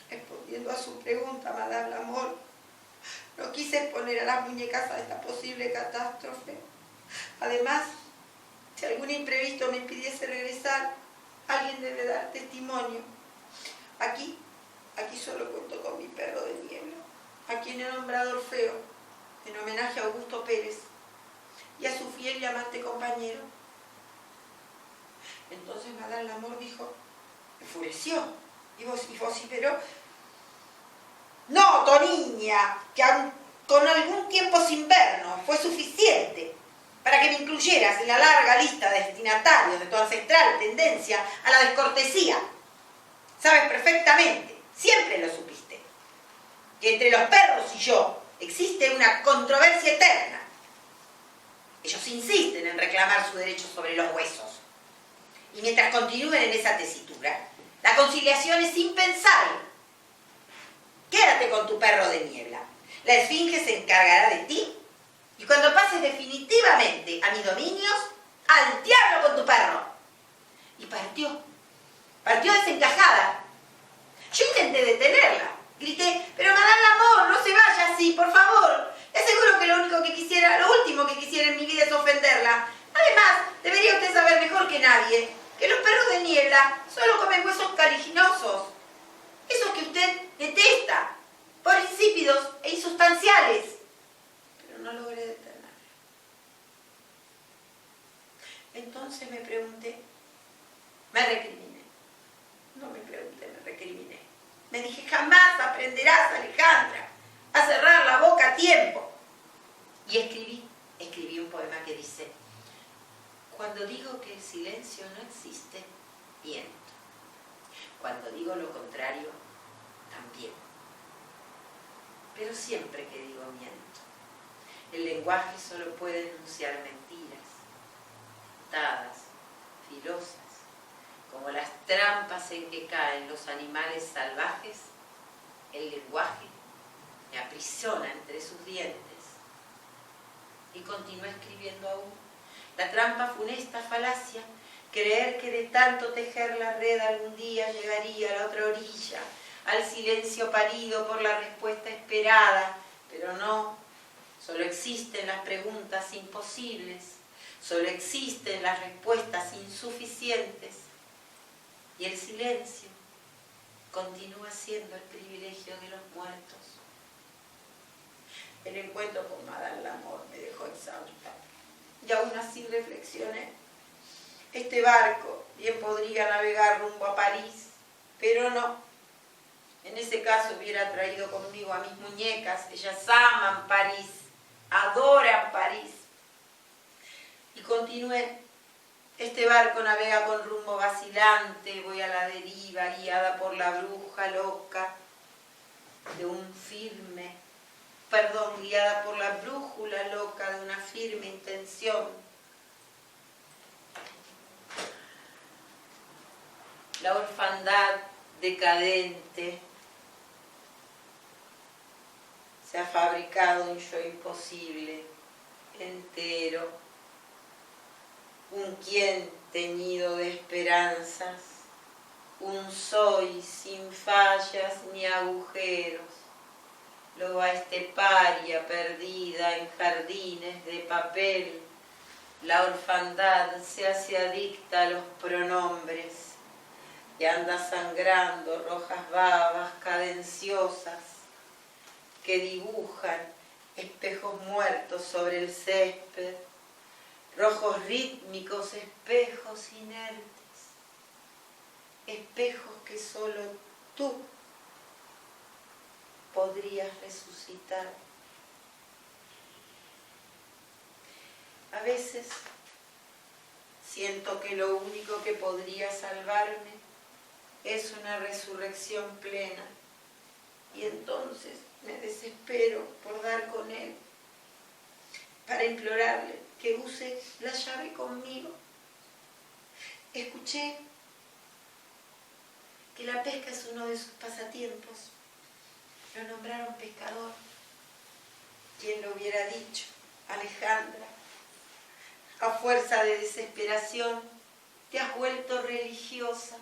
respondiendo a su pregunta, Madame Lamour: no quise exponer a las muñecas a esta posible catástrofe. Además, si algún imprevisto me impidiese regresar, alguien debe dar testimonio. Aquí solo cuento con mi perro de niebla, a quien he nombrado Orfeo, en homenaje a Augusto Pérez, y a su fiel y amante compañero. Entonces Madame Lamour dijo, enfureció, y vociferó: no, niña, que con algún tiempo sin vernos fue suficiente para que me incluyeras en la larga lista de destinatarios de tu ancestral tendencia a la descortesía. Sabes perfectamente, siempre lo supiste, que entre los perros y yo existe una controversia eterna. Ellos insisten en reclamar su derecho sobre los huesos. Y mientras continúen en esa tesitura, la conciliación es impensable. Quédate con tu perro de niebla. La esfinge se encargará de ti. Y cuando pases definitivamente a mis dominios, ¡al diablo con tu perro! Y partió. Partió desencajada. Yo intenté detenerla. Grité, pero Madame Lamor, no se vaya así, por favor. Le aseguro que lo último que quisiera en mi vida es ofenderla. Además, debería usted saber mejor que nadie que los perros de niebla solo comen huesos caliginosos. Esos que usted detesta, por insípidos e insustanciales. Pero no logré detenerla. Entonces me pregunté, me recriminé. No me pregunté, me recriminé. Me dije, jamás aprenderás, Alejandra, a cerrar la boca a tiempo. Y escribí un poema que dice: cuando digo que el silencio no existe, miento. Cuando digo lo contrario, también. Pero siempre que digo miento. El lenguaje solo puede enunciar mentiras, dadas, filosas, como las trampas en que caen los animales salvajes. El lenguaje me aprisiona entre sus dientes. Y continué escribiendo aún. La trampa funesta falacia, creer que de tanto tejer la red algún día llegaría a la otra orilla, al silencio parido por la respuesta esperada, pero no, solo existen las preguntas imposibles, solo existen las respuestas insuficientes, y el silencio continúa siendo el privilegio de los muertos. El encuentro con Madame Lamor me dejó exhausta. Y aún así reflexioné. Este barco bien podría navegar rumbo a París, pero no. En ese caso hubiera traído conmigo a mis muñecas. Ellas aman París, adoran París. Y continué. Este barco navega con rumbo vacilante, voy a la deriva, guiada por la bruja loca de un guiada por la brújula loca de una firme intención. La orfandad decadente se ha fabricado un yo imposible, entero, un quién teñido de esperanzas, un soy sin fallas ni agujeros, loba esteparia perdida en jardines de papel. La orfandad se hace adicta a los pronombres y anda sangrando rojas babas cadenciosas que dibujan espejos muertos sobre el césped, rojos rítmicos espejos inertes, espejos que solo tú podrías resucitar. A veces siento que lo único que podría salvarme es una resurrección plena, y entonces me desespero por dar con él, para implorarle que use la llave conmigo. Escuché que la pesca es uno de sus pasatiempos. Lo nombraron pescador. ¿Quién lo hubiera dicho? Alejandra, a fuerza de desesperación, te has vuelto religiosa.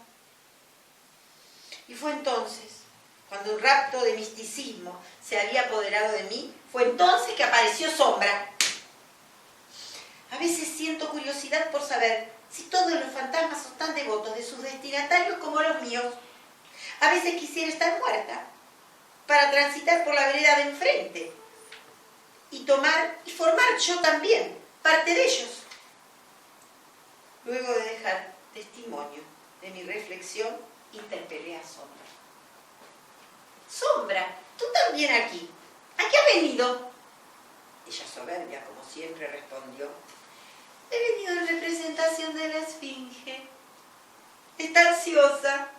Y fue entonces, cuando un rapto de misticismo se había apoderado de mí, fue entonces que apareció Sombra. A veces siento curiosidad por saber si todos los fantasmas son tan devotos de sus destinatarios como los míos. A veces quisiera estar muerta para transitar por la vereda de enfrente y formar yo también parte de ellos. Luego de dejar testimonio de mi reflexión, interpelé a Sombra. Sombra, tú también aquí. ¿A qué has venido? Ella soberbia, como siempre, respondió: he venido en representación de la esfinge. Está ansiosa.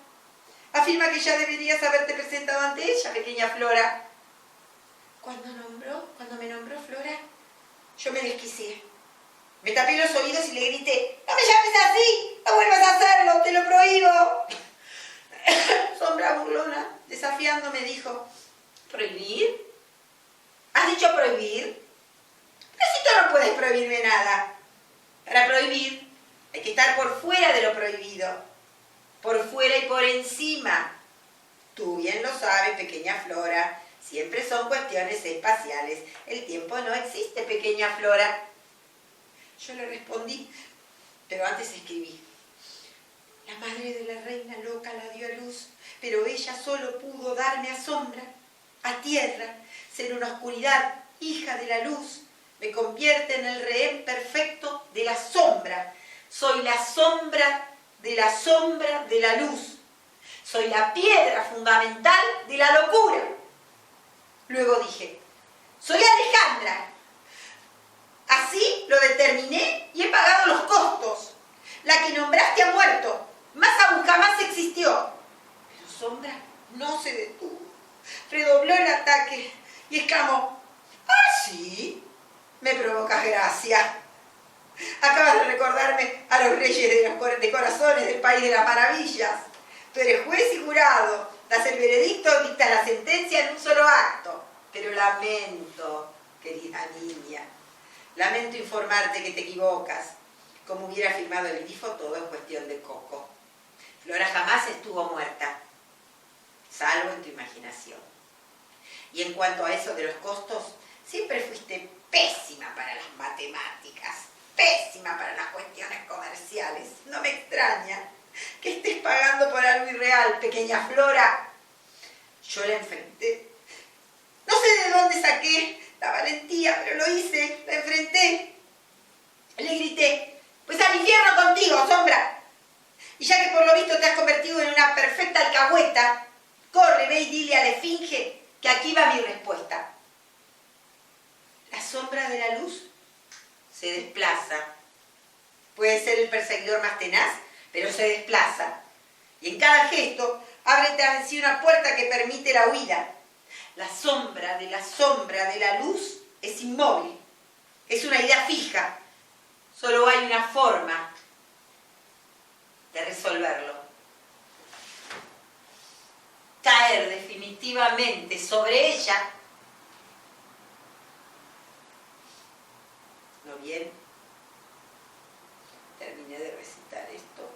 Afirma que ya deberías haberte presentado ante ella, pequeña Flora. Cuando me nombró Flora, yo me desquicié. Me tapé los oídos y le grité: ¡no me llames así! ¡No vuelvas a hacerlo! ¡Te lo prohíbo! Sombra burlona, desafiando, me dijo: prohibirme nada. Para prohibir hay que estar por fuera de lo prohibido, por fuera y por encima. Tú bien lo sabes, pequeña Flora, siempre son cuestiones espaciales. El tiempo no existe, pequeña Flora. Yo le respondí, pero antes escribí. La madre de la reina loca la dio a luz, pero ella solo pudo darme a sombra, a tierra, ser una oscuridad, hija de la luz. Me convierte en el rehén perfecto de la sombra. Soy la sombra de la sombra de la luz. Soy la piedra fundamental de la locura. Luego dije, soy Alejandra. Así lo determiné y he pagado los costos. La que nombraste ha muerto, más aún jamás existió. Pero Sombra no se detuvo. Redobló el ataque y exclamó, ¿ah, sí? Me provocas gracia. Acabas de recordarme a los reyes de corazones del país de las maravillas. Tú eres juez y jurado, das el veredicto, dictas la sentencia en un solo acto. Pero lamento, querida niña, lamento informarte que te equivocas. Como hubiera afirmado el grifo, todo es cuestión de coco. Flora jamás estuvo muerta, salvo en tu imaginación. Y en cuanto a eso de los costos, siempre fuiste pésima para las matemáticas, pésima para las cuestiones comerciales. No me extraña que estés pagando por algo irreal, pequeña Flora. Yo la enfrenté. No sé de dónde saqué la valentía, pero lo hice, la enfrenté. Le grité, pues al infierno contigo, Sombra. Y ya que por lo visto te has convertido en una perfecta alcahueta, corre, ve y dile a la esfinge que aquí va mi respuesta. La sombra de la luz se desplaza. Puede ser el perseguidor más tenaz, pero se desplaza. Y en cada gesto abre tras sí una puerta que permite la huida. La sombra de la luz es inmóvil. Es una idea fija. Solo hay una forma de resolverlo. Caer definitivamente sobre ella. ¿No bien? Terminé de recitar esto.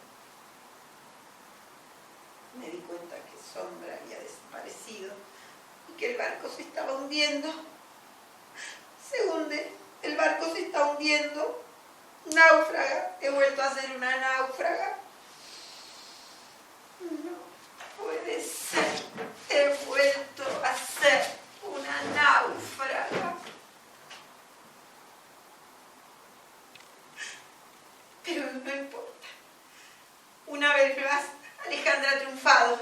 Me di cuenta que Sombra había desaparecido y que el barco se estaba hundiendo. Se hunde, el barco se está hundiendo. Náufraga, he vuelto a ser una náufraga. No puede ser, he vuelto a ser una náufraga. Pero no importa. Una vez más, Alejandra ha triunfado.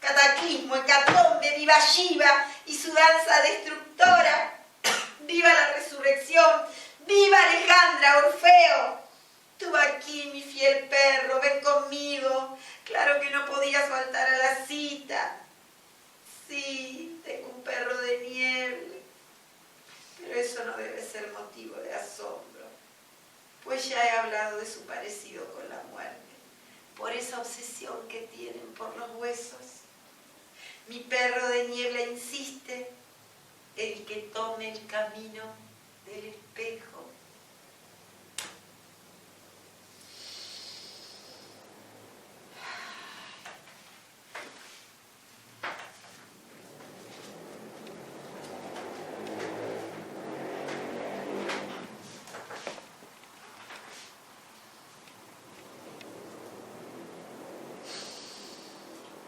Cataclismo, hecatombe, viva Shiva y su danza destructora. ¡Viva la resurrección! ¡Viva Alejandra, Orfeo! Tú aquí, mi fiel perro, ven conmigo. Claro que no podías faltar a la cita. Sí, tengo un perro de nieve. Pero eso no debe ser motivo de asombro, pues ya he hablado de su parecido con la muerte, por esa obsesión que tienen por los huesos. Mi perro de niebla insiste, el que tome el camino del espejo.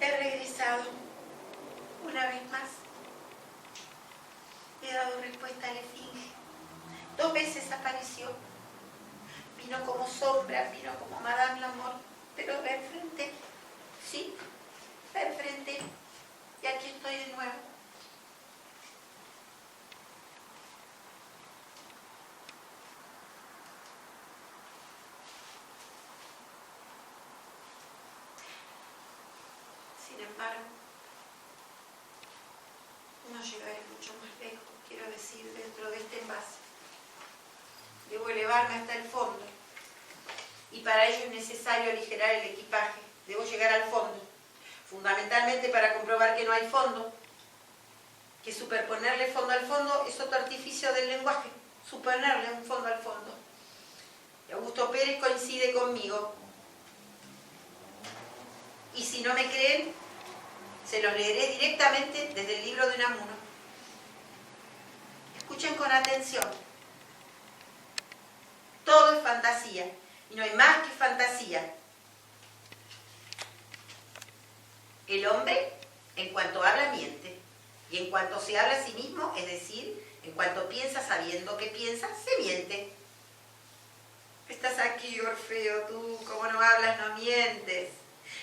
He regresado una vez más. He dado respuesta a la esfinge. 2 veces apareció. Vino como Sombra, vino como Madame Lamor, pero la enfrenté. Sí, la enfrenté. Y aquí estoy de nuevo. Sin embargo, no llegaré mucho más lejos, quiero decir, dentro de este envase. Debo elevarme hasta el fondo. Y para ello es necesario aligerar el equipaje. Debo llegar al fondo. Fundamentalmente para comprobar que no hay fondo. Que superponerle fondo al fondo es otro artificio del lenguaje. suponerle un fondo al fondo. Y Augusto Pérez coincide conmigo. Y si no me creen, se los leeré directamente desde el libro de Unamuno. Escuchen con atención. Todo es fantasía, y no hay más que fantasía. El hombre, en cuanto habla, miente. Y en cuanto se habla a sí mismo, es decir, en cuanto piensa sabiendo que piensa, se miente. Estás aquí, Orfeo, tú, como no hablas, no mientes.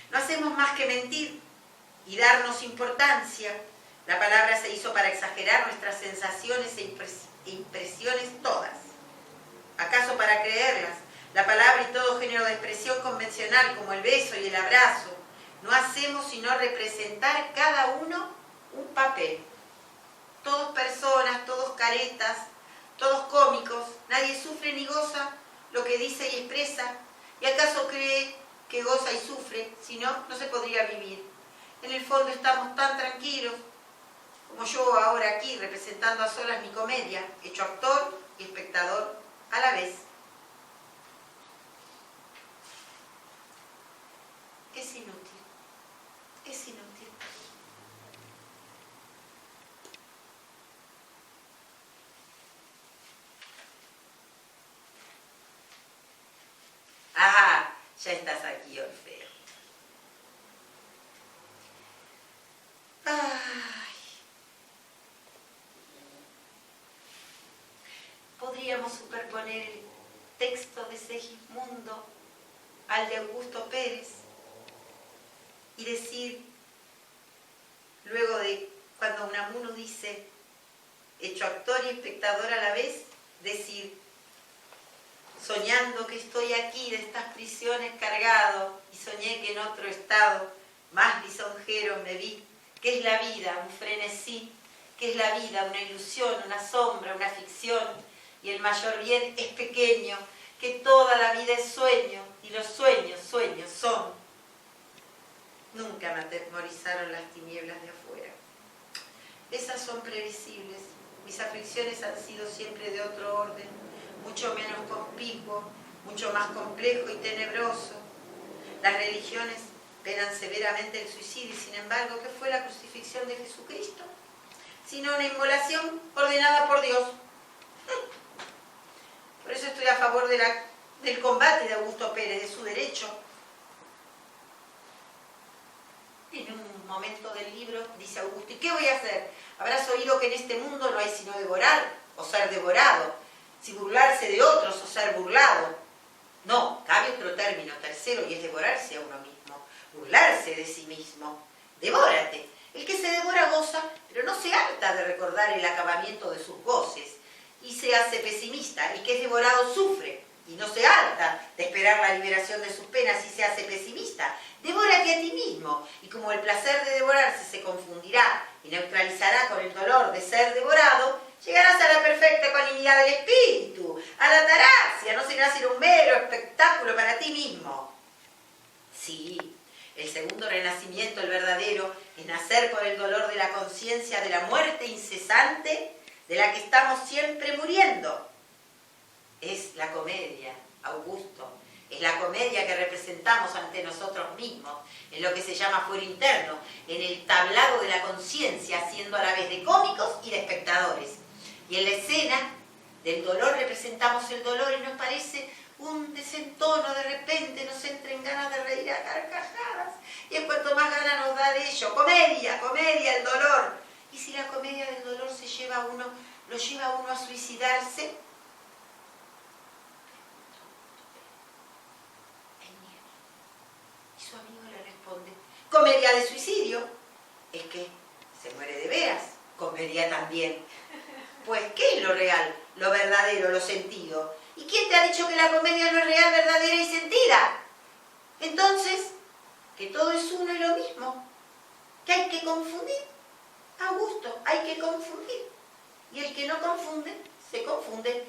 No hacemos más que mentir y darnos importancia. La palabra se hizo para exagerar nuestras sensaciones e impresiones todas. ¿Acaso para creerlas? La palabra y todo género de expresión convencional, como el beso y el abrazo, no hacemos sino representar cada uno un papel. Todos personas, todos caretas, todos cómicos, nadie sufre ni goza lo que dice y expresa. ¿Y acaso cree que goza y sufre? Si no, no se podría vivir. En el fondo estamos tan tranquilos, como yo ahora aquí, representando a solas mi comedia, hecho actor y espectador a la vez. Es inútil, es inútil. Ah, ya estás aquí, Orfeo. Ay. Podríamos superponer el texto de Segismundo al de Augusto Pérez y decir, luego de cuando Unamuno dice, hecho actor y espectador a la vez, decir, soñando que estoy aquí de estas prisiones cargado, y soñé que en otro estado más lisonjero me vi, que es la vida, un frenesí, que es la vida, una ilusión, una sombra, una ficción, y el mayor bien es pequeño, que toda la vida es sueño, y los sueños, sueños son. Nunca me atemorizaron las tinieblas de afuera. Esas son previsibles, mis aflicciones han sido siempre de otro orden, mucho menos conspicuo, mucho más complejo y tenebroso. Las religiones penan severamente el suicidio y sin embargo, ¿qué fue la crucifixión de Jesucristo? Sino una inmolación ordenada por Dios. Por eso estoy a favor del combate de Augusto Pérez, de su derecho. En un momento del libro dice Augusto, ¿y qué voy a hacer? Habrás oído que en este mundo no hay sino devorar o ser devorado, si burlarse de otros o ser burlado. No, cabe otro término, tercero, y es devorarse a uno mismo, burlarse de sí mismo. Devórate. El que se devora goza, pero no se harta de recordar el acabamiento de sus goces, y se hace pesimista. El que es devorado sufre, y no se harta de esperar la liberación de sus penas, y se hace pesimista. Devórate a ti mismo, y como el placer de devorarse se confundirá y neutralizará con el dolor de ser devorado, llegarás a la perfecta ecuanimidad del espíritu, a la ataraxia, no será sino un mero espectáculo para ti mismo. Sí, el segundo renacimiento, el verdadero, es nacer por el dolor de la conciencia de la muerte incesante de la que estamos siempre muriendo. Es la comedia, Augusto, es la comedia que representamos ante nosotros mismos, en lo que se llama fuero interno, en el tablado de la conciencia, siendo a la vez de cómicos y de espectadores. Y en la escena del dolor representamos el dolor y nos parece un desentono, de repente nos entra en ganas de reír a carcajadas. Y es cuanto más ganas nos da de ello. Comedia, comedia, el dolor. Y si la comedia del dolor lo lleva a uno a suicidarse, el miedo. Y su amigo le responde, comedia de suicidio, es que se muere de veras, comedia también. Pues, ¿qué es lo real, lo verdadero, lo sentido? ¿Y quién te ha dicho que la comedia no es real, verdadera y sentida? Entonces, que todo es uno y lo mismo, que hay que confundir. Augusto, hay que confundir. Y el que no confunde, se confunde.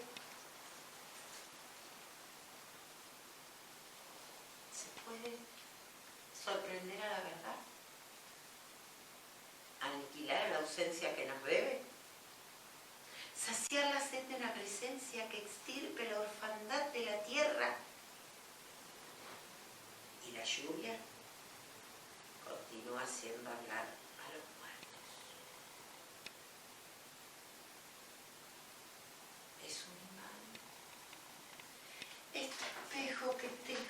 ¿Se puede sorprender a la verdad? ¿Aniquilar a la ausencia que nos debe? ¿Saciar la sed de una presencia distancia que extirpe la orfandad de la tierra. Y la lluvia continúa haciendo hablar a los muertos. Es un imán. Este espejo que tejo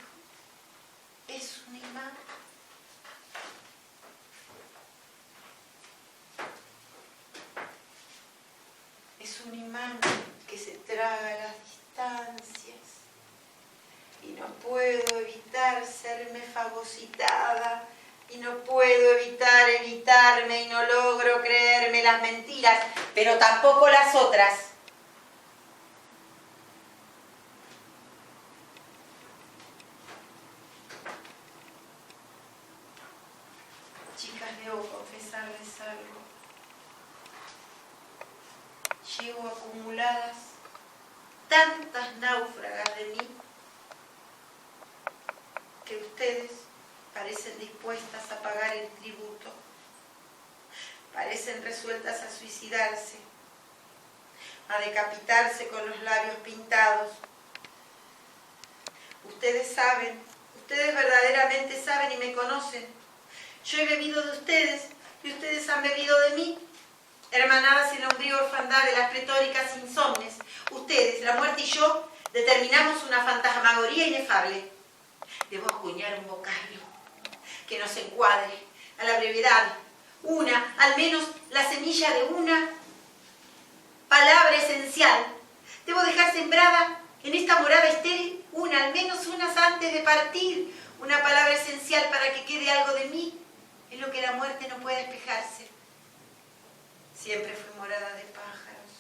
es un imán. Es un imán que se traga las distancias y no puedo evitar serme fagocitada y no puedo evitar evitarme y no logro creerme las mentiras, pero tampoco las otras. Chicas, debo confesarles algo. Llevo acumuladas tantas náufragas de mí que ustedes parecen dispuestas a pagar el tributo, parecen resueltas a suicidarse, a decapitarse con los labios pintados. Ustedes saben, ustedes verdaderamente saben y me conocen. Yo he bebido de ustedes y ustedes han bebido de mí. Hermanadas en la umbría orfandad de las pretóricas insomnes, ustedes, la muerte y yo, determinamos una fantasmagoría inefable. Debo acuñar un vocablo que nos encuadre a la brevedad, al menos la semilla de una palabra esencial. Debo dejar sembrada en esta morada estéril al menos unas antes de partir, una palabra esencial para que quede algo de mí, en lo que la muerte no pueda despejarse. Siempre fui morada de pájaros,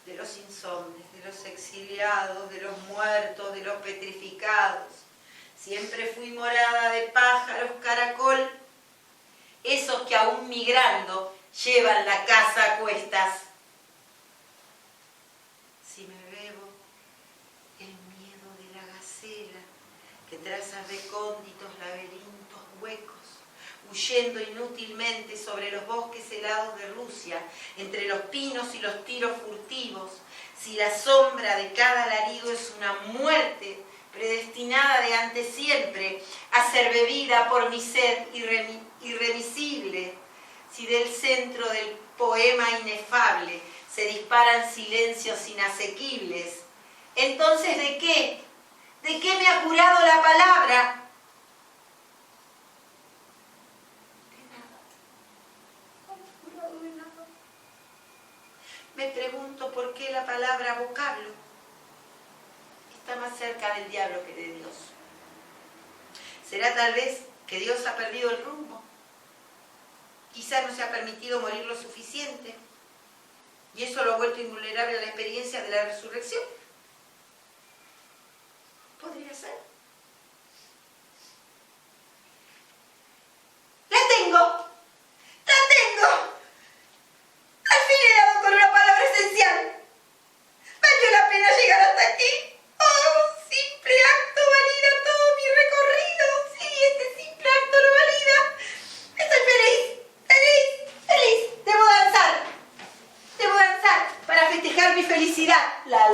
de los insomnes, de los exiliados, de los muertos, de los petrificados. Siempre fui morada de pájaros, caracol, esos que aún migrando llevan la casa a cuestas. Si me bebo el miedo de la gacela que traza recónditos laberintos huecos, huyendo inútilmente sobre los bosques helados de Rusia, entre los pinos y los tiros furtivos, si la sombra de cada alarido es una muerte predestinada de antes siempre a ser bebida por mi sed irremisible, si del centro del poema inefable se disparan silencios inasequibles, entonces ¿de qué? ¿De qué me ha curado la palabra? Me pregunto por qué la palabra vocablo está más cerca del diablo que de Dios. ¿Será tal vez que Dios ha perdido el rumbo? Quizá no se ha permitido morir lo suficiente y eso lo ha vuelto invulnerable a la experiencia de la resurrección. Podría ser. ¡La tengo! ¡Al fin he dado con una palabra esencial! ¿Valió la pena llegar hasta aquí? ¡Oh, simple acto valida todo mi recorrido! ¡Sí, este simple acto lo valida! ¡Estoy feliz! ¡Debo danzar para festejar mi felicidad! La.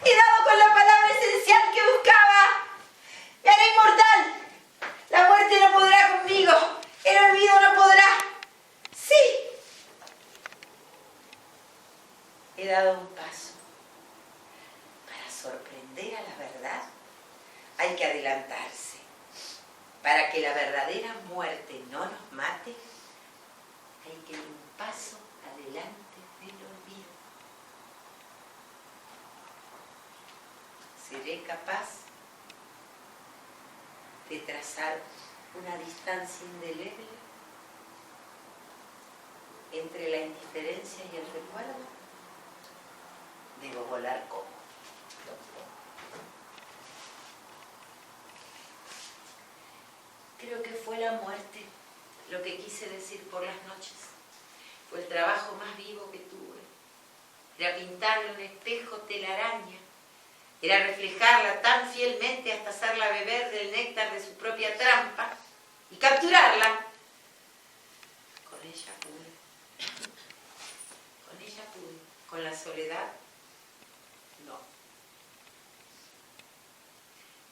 He dado con la palabra esencial que buscaba. Me haré inmortal. La muerte no podrá conmigo. El olvido no podrá. Sí. He dado un paso. Para sorprender a la verdad hay que adelantarse. Para que la verdadera muerte no nos mate, hay que ir un paso adelante del olvido. ¿Seré capaz de trazar una distancia indeleble entre la indiferencia y el recuerdo? Debo volar como. Creo que fue la muerte lo que quise decir por las noches. Fue el trabajo más vivo que tuve. Era pintarle un espejo telaraña. Era reflejarla tan fielmente hasta hacerla beber del néctar de su propia trampa y capturarla. Con ella pude. pude. Con la soledad, no.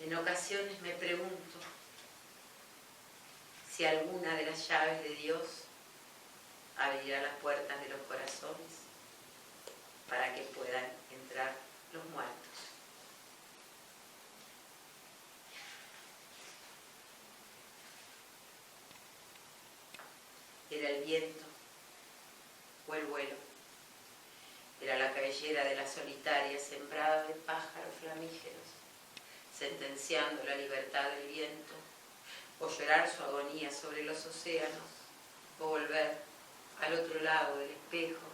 En ocasiones me pregunto si alguna de las llaves de Dios abrirá las puertas de los corazones para que puedan entrar los muertos. Era el viento o el vuelo. Era la cabellera de la solitaria sembrada de pájaros flamígeros, sentenciando la libertad del viento, o llorar su agonía sobre los océanos, o volver al otro lado del espejo,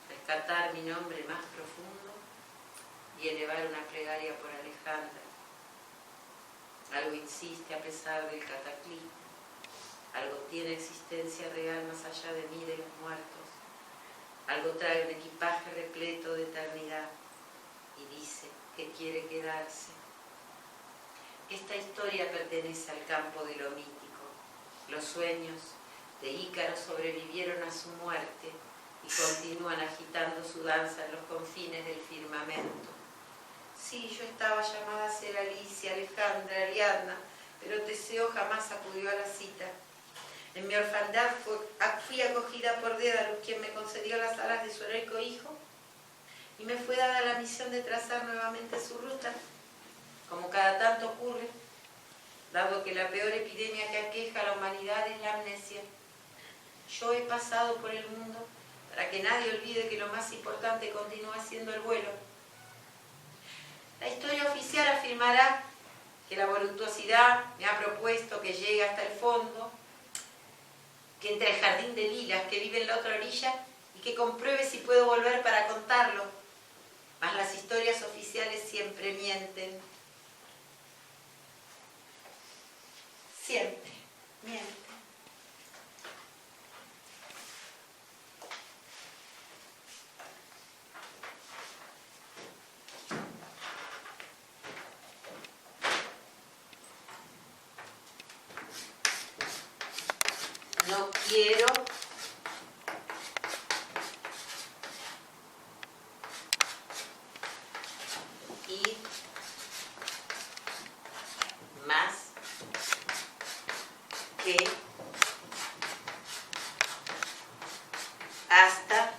rescatar mi nombre más profundo y elevar una plegaria por Alejandra. Algo insiste a pesar del cataclismo, algo tiene existencia real más allá de mí, de los muertos, algo trae un equipaje repleto de eternidad y dice que quiere quedarse. Esta historia pertenece al campo de lo mítico. Los sueños de Ícaro sobrevivieron a su muerte y continúan agitando su danza en los confines del firmamento. Sí, yo estaba llamada a ser Alicia, Alejandra, Ariadna, pero Teseo jamás acudió a la cita. En mi orfandad fui acogida por Dédalus, quien me concedió las alas de su heroico hijo, y me fue dada la misión de trazar nuevamente su ruta, como cada tanto ocurre, dado que la peor epidemia que aqueja a la humanidad es la amnesia. Yo he pasado por el mundo para que nadie olvide que lo más importante continúa siendo el vuelo. La historia oficial afirmará que la voluptuosidad me ha propuesto que llegue hasta el fondo, que entre el jardín de lilas que vive en la otra orilla y que compruebe si puedo volver para contarlo. Mas las historias oficiales siempre mienten. Siempre mienten. No quiero ir más que hasta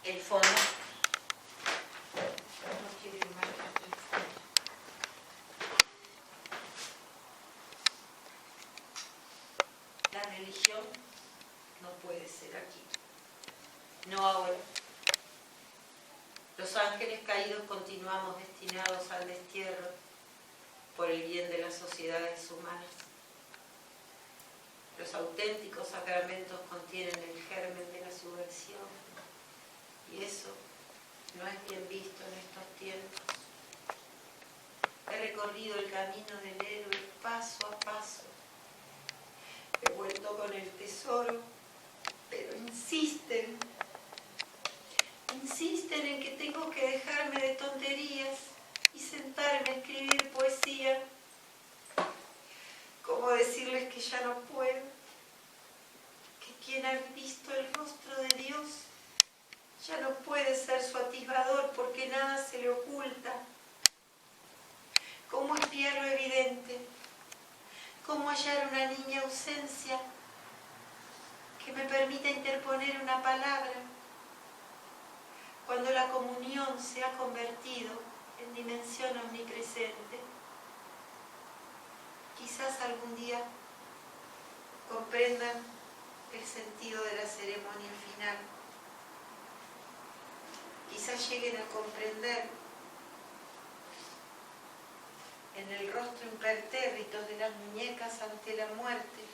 el fondo. La religión no puede ser aquí, no ahora. Los ángeles caídos continuamos destinados al destierro por el bien de las sociedades humanas. Los auténticos sacramentos contienen el germen de la subversión y eso no es bien visto en estos tiempos. He recorrido el camino del héroe paso a paso. He vuelto con el tesoro, pero insisten en que tengo que dejarme de tonterías y sentarme a escribir poesía. ¿Cómo decirles que ya no puedo? Que quien ha visto el rostro de Dios ya no puede ser su atisbador porque nada se le oculta. ¿Cómo espiar lo evidente? ¿Cómo hallar una niña ausencia que me permita interponer una palabra cuando la comunión se ha convertido en dimensión omnipresente? Quizás algún día comprendan el sentido de la ceremonia final. Quizás lleguen a comprender en el rostro impertérrito de las muñecas ante la muerte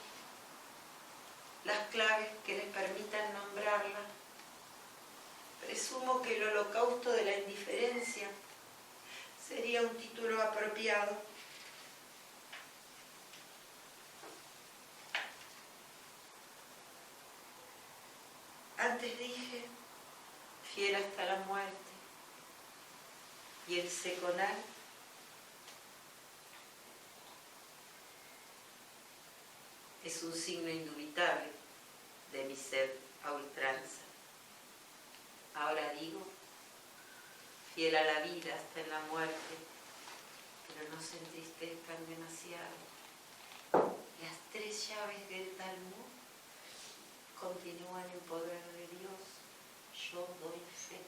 las claves que les permitan nombrarla. Presumo que el holocausto de la indiferencia sería un título apropiado. Antes dije, fiel hasta la muerte, y el seconal es un signo indubitable de mi sed a ultranza. Ahora digo, fiel a la vida hasta en la muerte, pero no se entristezcan demasiado. Las 3 llaves del Talmud continúan en poder de Dios. Yo doy fe.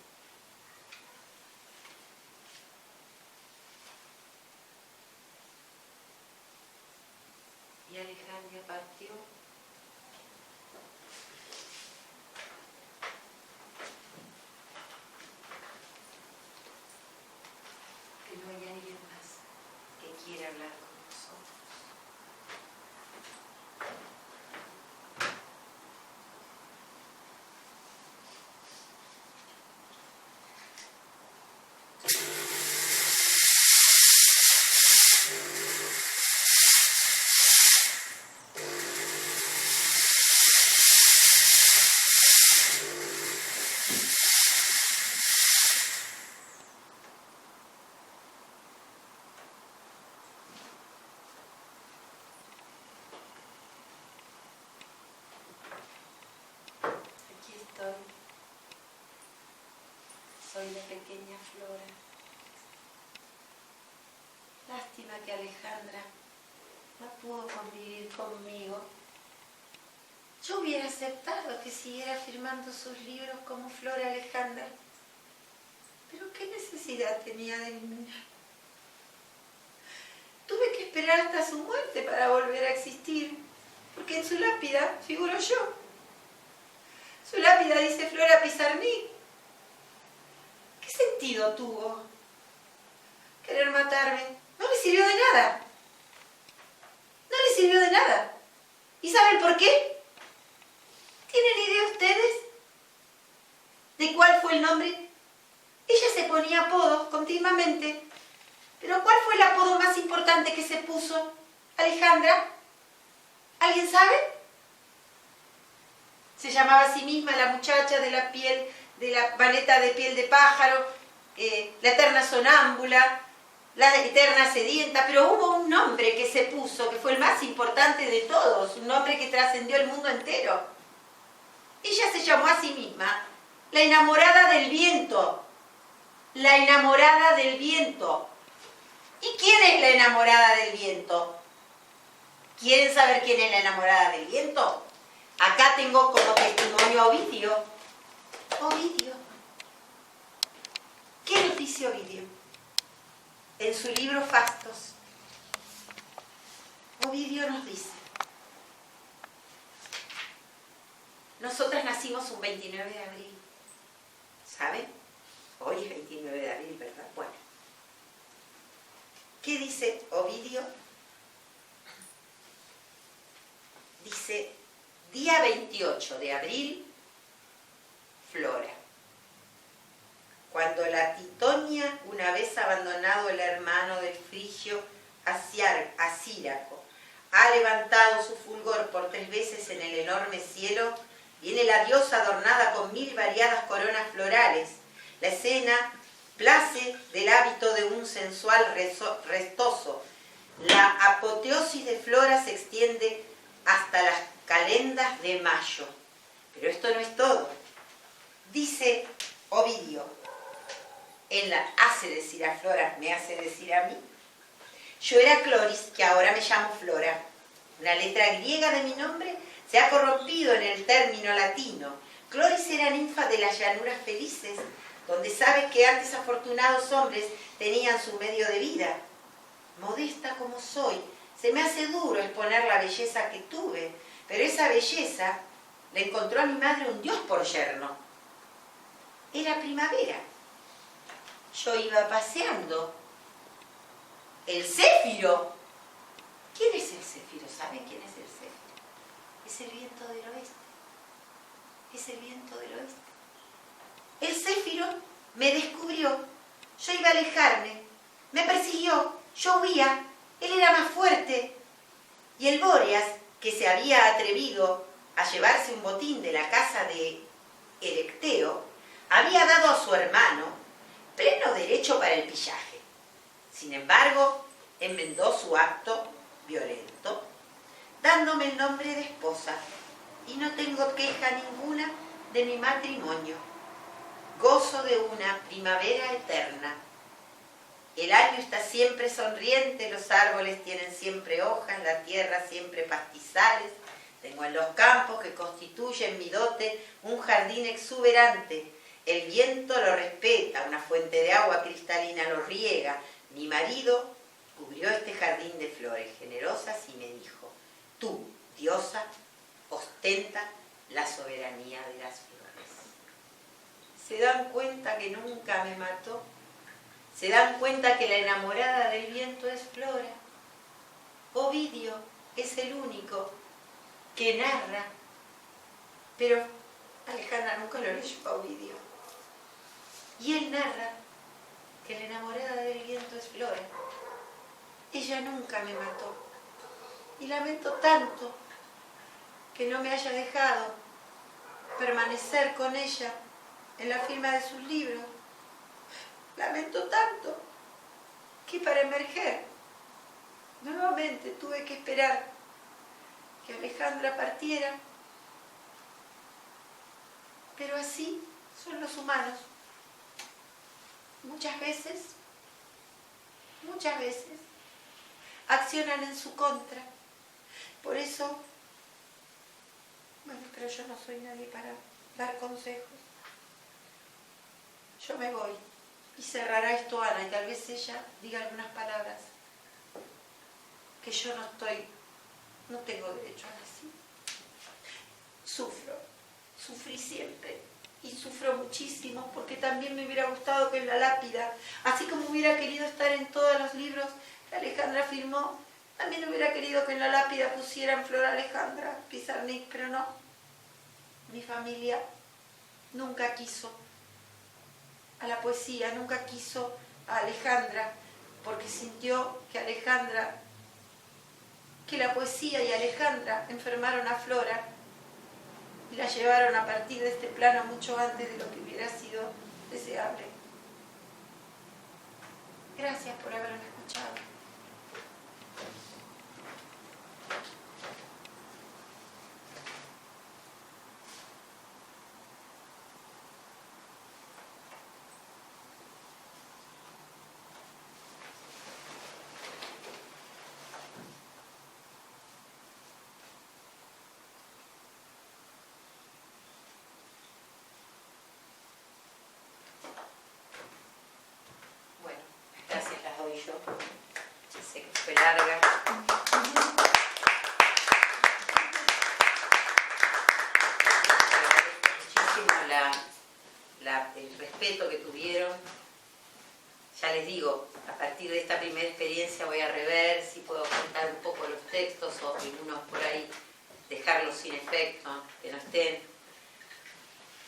Y Alejandra partió. Que no hay alguien más que quiera hablar con nosotros. Soy la pequeña Flora. Lástima que Alejandra no pudo convivir conmigo. Yo hubiera aceptado que siguiera firmando sus libros como Flora Alejandra. Pero ¿qué necesidad tenía de mí? Tuve que esperar hasta su muerte para volver a existir, porque en su lápida figuro yo. Su lápida dice Flora Pizarnik. ¿Qué sentido tuvo querer matarme? No le sirvió de nada. No le sirvió de nada. ¿Y saben por qué? ¿Tienen idea ustedes de cuál fue el nombre? Ella se ponía apodos continuamente. ¿Pero cuál fue el apodo más importante que se puso Alejandra? ¿Alguien sabe? Se llamaba a sí misma la muchacha de la piel, de la maneta de piel de pájaro, la eterna sonámbula, la eterna sedienta, pero hubo un nombre que se puso, que fue el más importante de todos, un nombre que trascendió el mundo entero. Ella se llamó a sí misma la enamorada del viento, la enamorada del viento. ¿Y quién es la enamorada del viento? ¿Quieren saber quién es la enamorada del viento? Acá tengo como testimonio a Ovidio. Ovidio. ¿Qué nos dice Ovidio? En su libro Fastos, Ovidio nos dice: nosotras nacimos un 29 de abril. ¿Saben? Hoy es 29 de abril, ¿verdad? Bueno. ¿Qué dice Ovidio? Dice, día 28 de abril, Flora. Cuando la Titonia, una vez abandonado el hermano del Frigio Asíraco, ha levantado su fulgor por 3 veces en el enorme cielo, viene la diosa adornada con 1000 variadas coronas florales. La escena place del hábito de un sensual restoso. La apoteosis de Flora se extiende hasta las calendas de mayo. Pero esto no es todo. Dice Ovidio, él hace decir a Flora, me hace decir a mí. Yo era Cloris, que ahora me llamo Flora. Una letra griega de mi nombre se ha corrompido en el término latino. Cloris era ninfa de las llanuras felices, donde sabes que antes afortunados hombres tenían su medio de vida. Modesta como soy, se me hace duro exponer la belleza que tuve, pero esa belleza le encontró a mi madre un dios por yerno. Era primavera. Yo iba paseando. El céfiro. ¿Quién es el céfiro? ¿Saben quién es el céfiro? Es el viento del oeste. Es el viento del oeste. El céfiro me descubrió. Yo iba a alejarme. Me persiguió. Yo huía. Él era más fuerte. Y el Bóreas, que se había atrevido a llevarse un botín de la casa de Erecteo, había dado a su hermano pleno derecho para el pillaje. Sin embargo, enmendó su acto violento, dándome el nombre de esposa, y no tengo queja ninguna de mi matrimonio. Gozo de una primavera eterna. El año está siempre sonriente, los árboles tienen siempre hojas, la tierra siempre pastizales. Tengo en los campos que constituyen mi dote un jardín exuberante. El viento lo respeta, una fuente de agua cristalina lo riega. Mi marido cubrió este jardín de flores generosas y me dijo: tú, diosa, ostenta la soberanía de las flores. ¿Se dan cuenta que nunca me mató? ¿Se dan cuenta que la enamorada del viento es Flora? Ovidio es el único que narra, pero Alejandra nunca lo leyó a Ovidio. Y él narra que la enamorada del viento es Flora. Ella nunca me mató. Y lamento tanto que no me haya dejado permanecer con ella en la firma de sus libros. Lamento tanto que para emerger nuevamente tuve que esperar que Alejandra partiera. Pero así son los humanos. Muchas veces accionan en su contra. Por eso, bueno, pero yo no soy nadie para dar consejos. Yo me voy. Y cerrará esto Ana, y tal vez ella diga algunas palabras que yo no tengo derecho a decir. Sufrí siempre, y sufro muchísimo, porque también me hubiera gustado que en la lápida, así como hubiera querido estar en todos los libros que Alejandra firmó, también hubiera querido que en la lápida pusieran Flor Alejandra Pizarnik, pero no. Mi familia nunca quiso a la poesía, nunca quiso a Alejandra, porque sintió que la poesía y Alejandra enfermaron a Flora y la llevaron a partir de este plano mucho antes de lo que hubiera sido deseable. Gracias por haberme escuchado. Yo sé que fue larga. Agradezco muchísimo el respeto que tuvieron. Ya les digo, a partir de esta primera experiencia voy a rever si puedo contar un poco los textos o algunos por ahí dejarlos sin efecto, que no estén.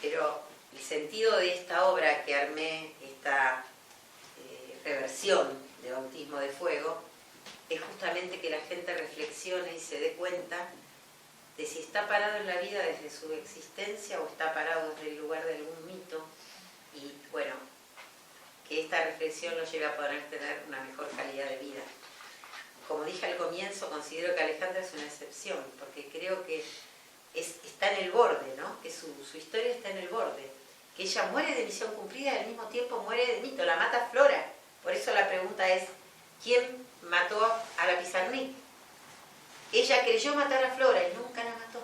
Pero el sentido de esta obra que armé, esta reversión de Bautismo de Fuego, es justamente que la gente reflexione y se dé cuenta de si está parado en la vida desde su existencia o está parado desde el lugar de algún mito, y bueno, que esta reflexión lo lleve a poder tener una mejor calidad de vida. Como dije al comienzo, considero que Alejandra es una excepción, porque creo que está en el borde, ¿no? Que su historia está en el borde, que ella muere de misión cumplida y al mismo tiempo muere de mito, la mata Flora. Por eso la pregunta es, ¿quién mató a la Pizarnik? Ella creyó matar a Flora y nunca la mató.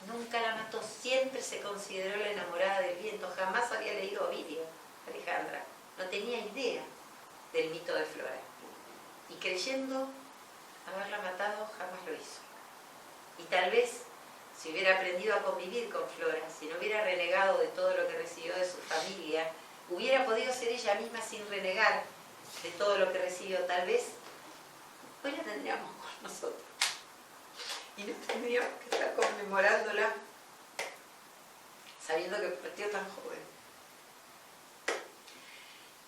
Nunca la mató. Siempre se consideró la enamorada del viento. Jamás había leído Ovidio, Alejandra. No tenía idea del mito de Flora. Y creyendo haberla matado, jamás lo hizo. Y tal vez, si hubiera aprendido a convivir con Flora, si no hubiera renegado de todo lo que recibió de su familia, hubiera podido ser ella misma sin renegar de todo lo que recibió. Tal vez hoy la tendríamos con nosotros y no tendríamos que estar conmemorándola sabiendo que partió tan joven.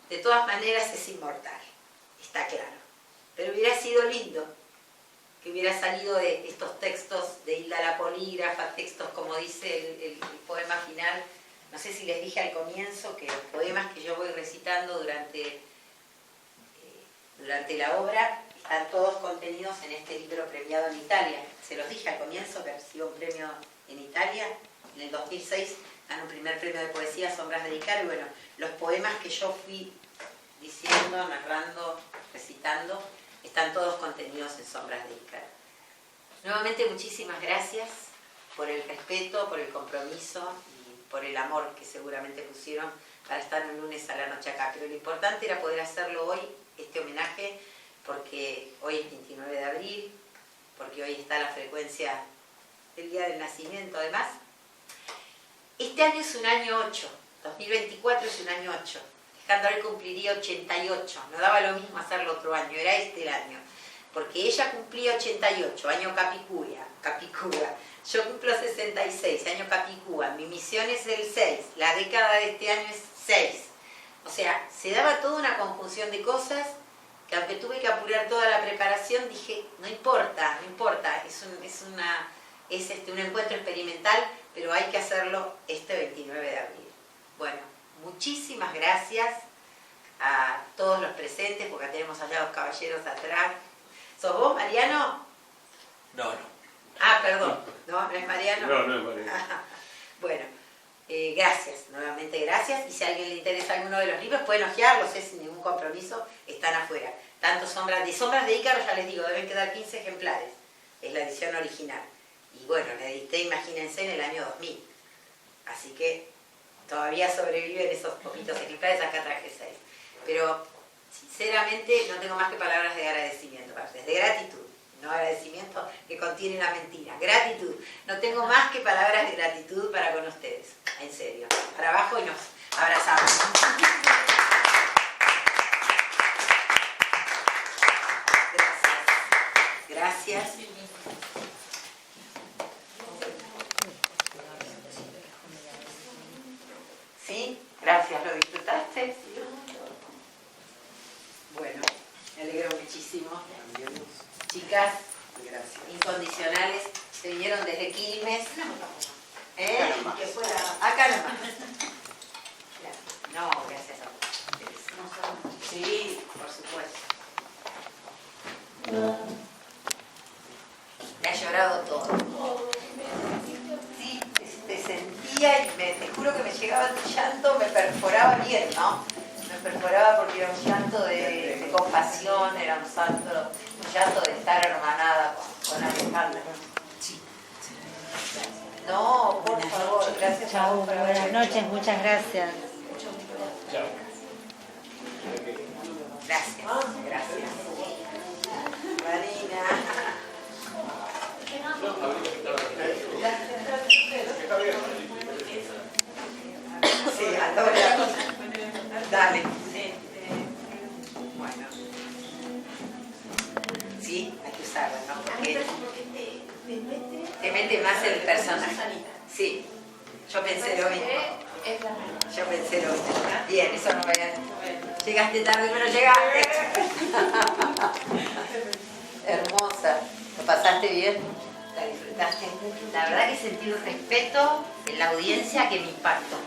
De todas maneras es inmortal, está claro, pero hubiera sido lindo que hubiera salido de estos textos de Hilda la Polígrafa, textos como dice el poema final. No sé si les dije al comienzo que los poemas que yo voy recitando durante la obra están todos contenidos en este libro premiado en Italia. Se los dije al comienzo que recibió un premio en Italia. En el 2006 ganó un primer premio de poesía, Sombras de Ícaro, y bueno, los poemas que yo fui diciendo, narrando, recitando, están todos contenidos en Sombras de Ícaro. Nuevamente muchísimas gracias por el respeto, por el compromiso y por el amor que seguramente pusieron para estar un lunes a la noche acá. Pero lo importante era poder hacerlo hoy, este homenaje, porque hoy es 29 de abril, porque hoy está la frecuencia del día del nacimiento además. Este año es un año 8, 2024 es un año 8. Alejandra hoy cumpliría 88, no daba lo mismo hacerlo otro año, era este el año. Porque ella cumplía 88, año Capicúa. Yo cumplo 66, año Capicúa. Mi misión es el 6, la década de este año es 6. O sea, se daba toda una conjunción de cosas que aunque tuve que apurar toda la preparación, dije, no importa, es un encuentro experimental, pero hay que hacerlo este 29 de abril. Bueno, muchísimas gracias a todos los presentes, porque tenemos allá los caballeros atrás. ¿Sos vos, Mariano? No. Ah, perdón. No es Mariano. No es Mariano. Bueno, gracias, nuevamente gracias. Y si a alguien le interesa alguno de los libros, pueden hojearlos, sin ningún compromiso, están afuera. Tanto Sombras de Ícaro, ya les digo, deben quedar 15 ejemplares. Es la edición original. Y bueno, la edité, imagínense, en el año 2000. Así que todavía sobreviven esos poquitos ejemplares, acá traje 6. Pero sinceramente no tengo más que palabras de agradecimiento, de gratitud, no agradecimiento que contiene la mentira, gratitud. No tengo más que palabras de gratitud para con ustedes, en serio. Para abajo y nos abrazamos. Gracias. ¿Sí? Gracias, ¿lo disfrutaste? Bueno, me alegro muchísimo. Chicas, gracias. Incondicionales, se vinieron desde Quilmes. Que fuera acá nomás. No, gracias a vos. Sí, por supuesto. Me ha llorado todo. Sí, te sentía y te juro que me llegaba tu llanto, me perforaba bien, ¿no? Me perforaba porque era un llanto de compasión, era un llanto de estar hermanada con Alejandra. Sí. No, por favor, gracias. Chao, buenas noches, muchas gracias. Chao. Gracias. Marina. Sí, adora. Dale. Bueno. Sí, hay que usarla, ¿no? Porque te mete más el personaje. Sí, yo pensé lo mismo. Bien, eso no vaya. Llegaste tarde, pero llegaste. Hermosa. ¿Lo pasaste bien? ¿La disfrutaste? La verdad que sentí un respeto en la audiencia que me impactó.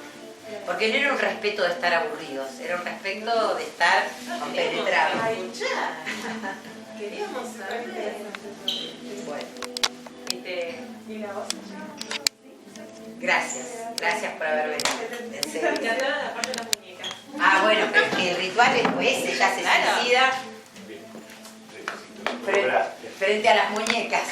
Porque no era un respeto de estar aburridos, era un respeto de estar compenetrados. Queríamos saber. Bueno. ¿Y la voz? Gracias por haber venido. En serio. Me encantaron la parte de las muñecas. Ah, bueno, pero es que el ritual es ese, ella se suicida frente a las muñecas.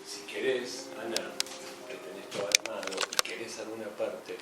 Si querés, Ana, que tenés todo armado y querés alguna parte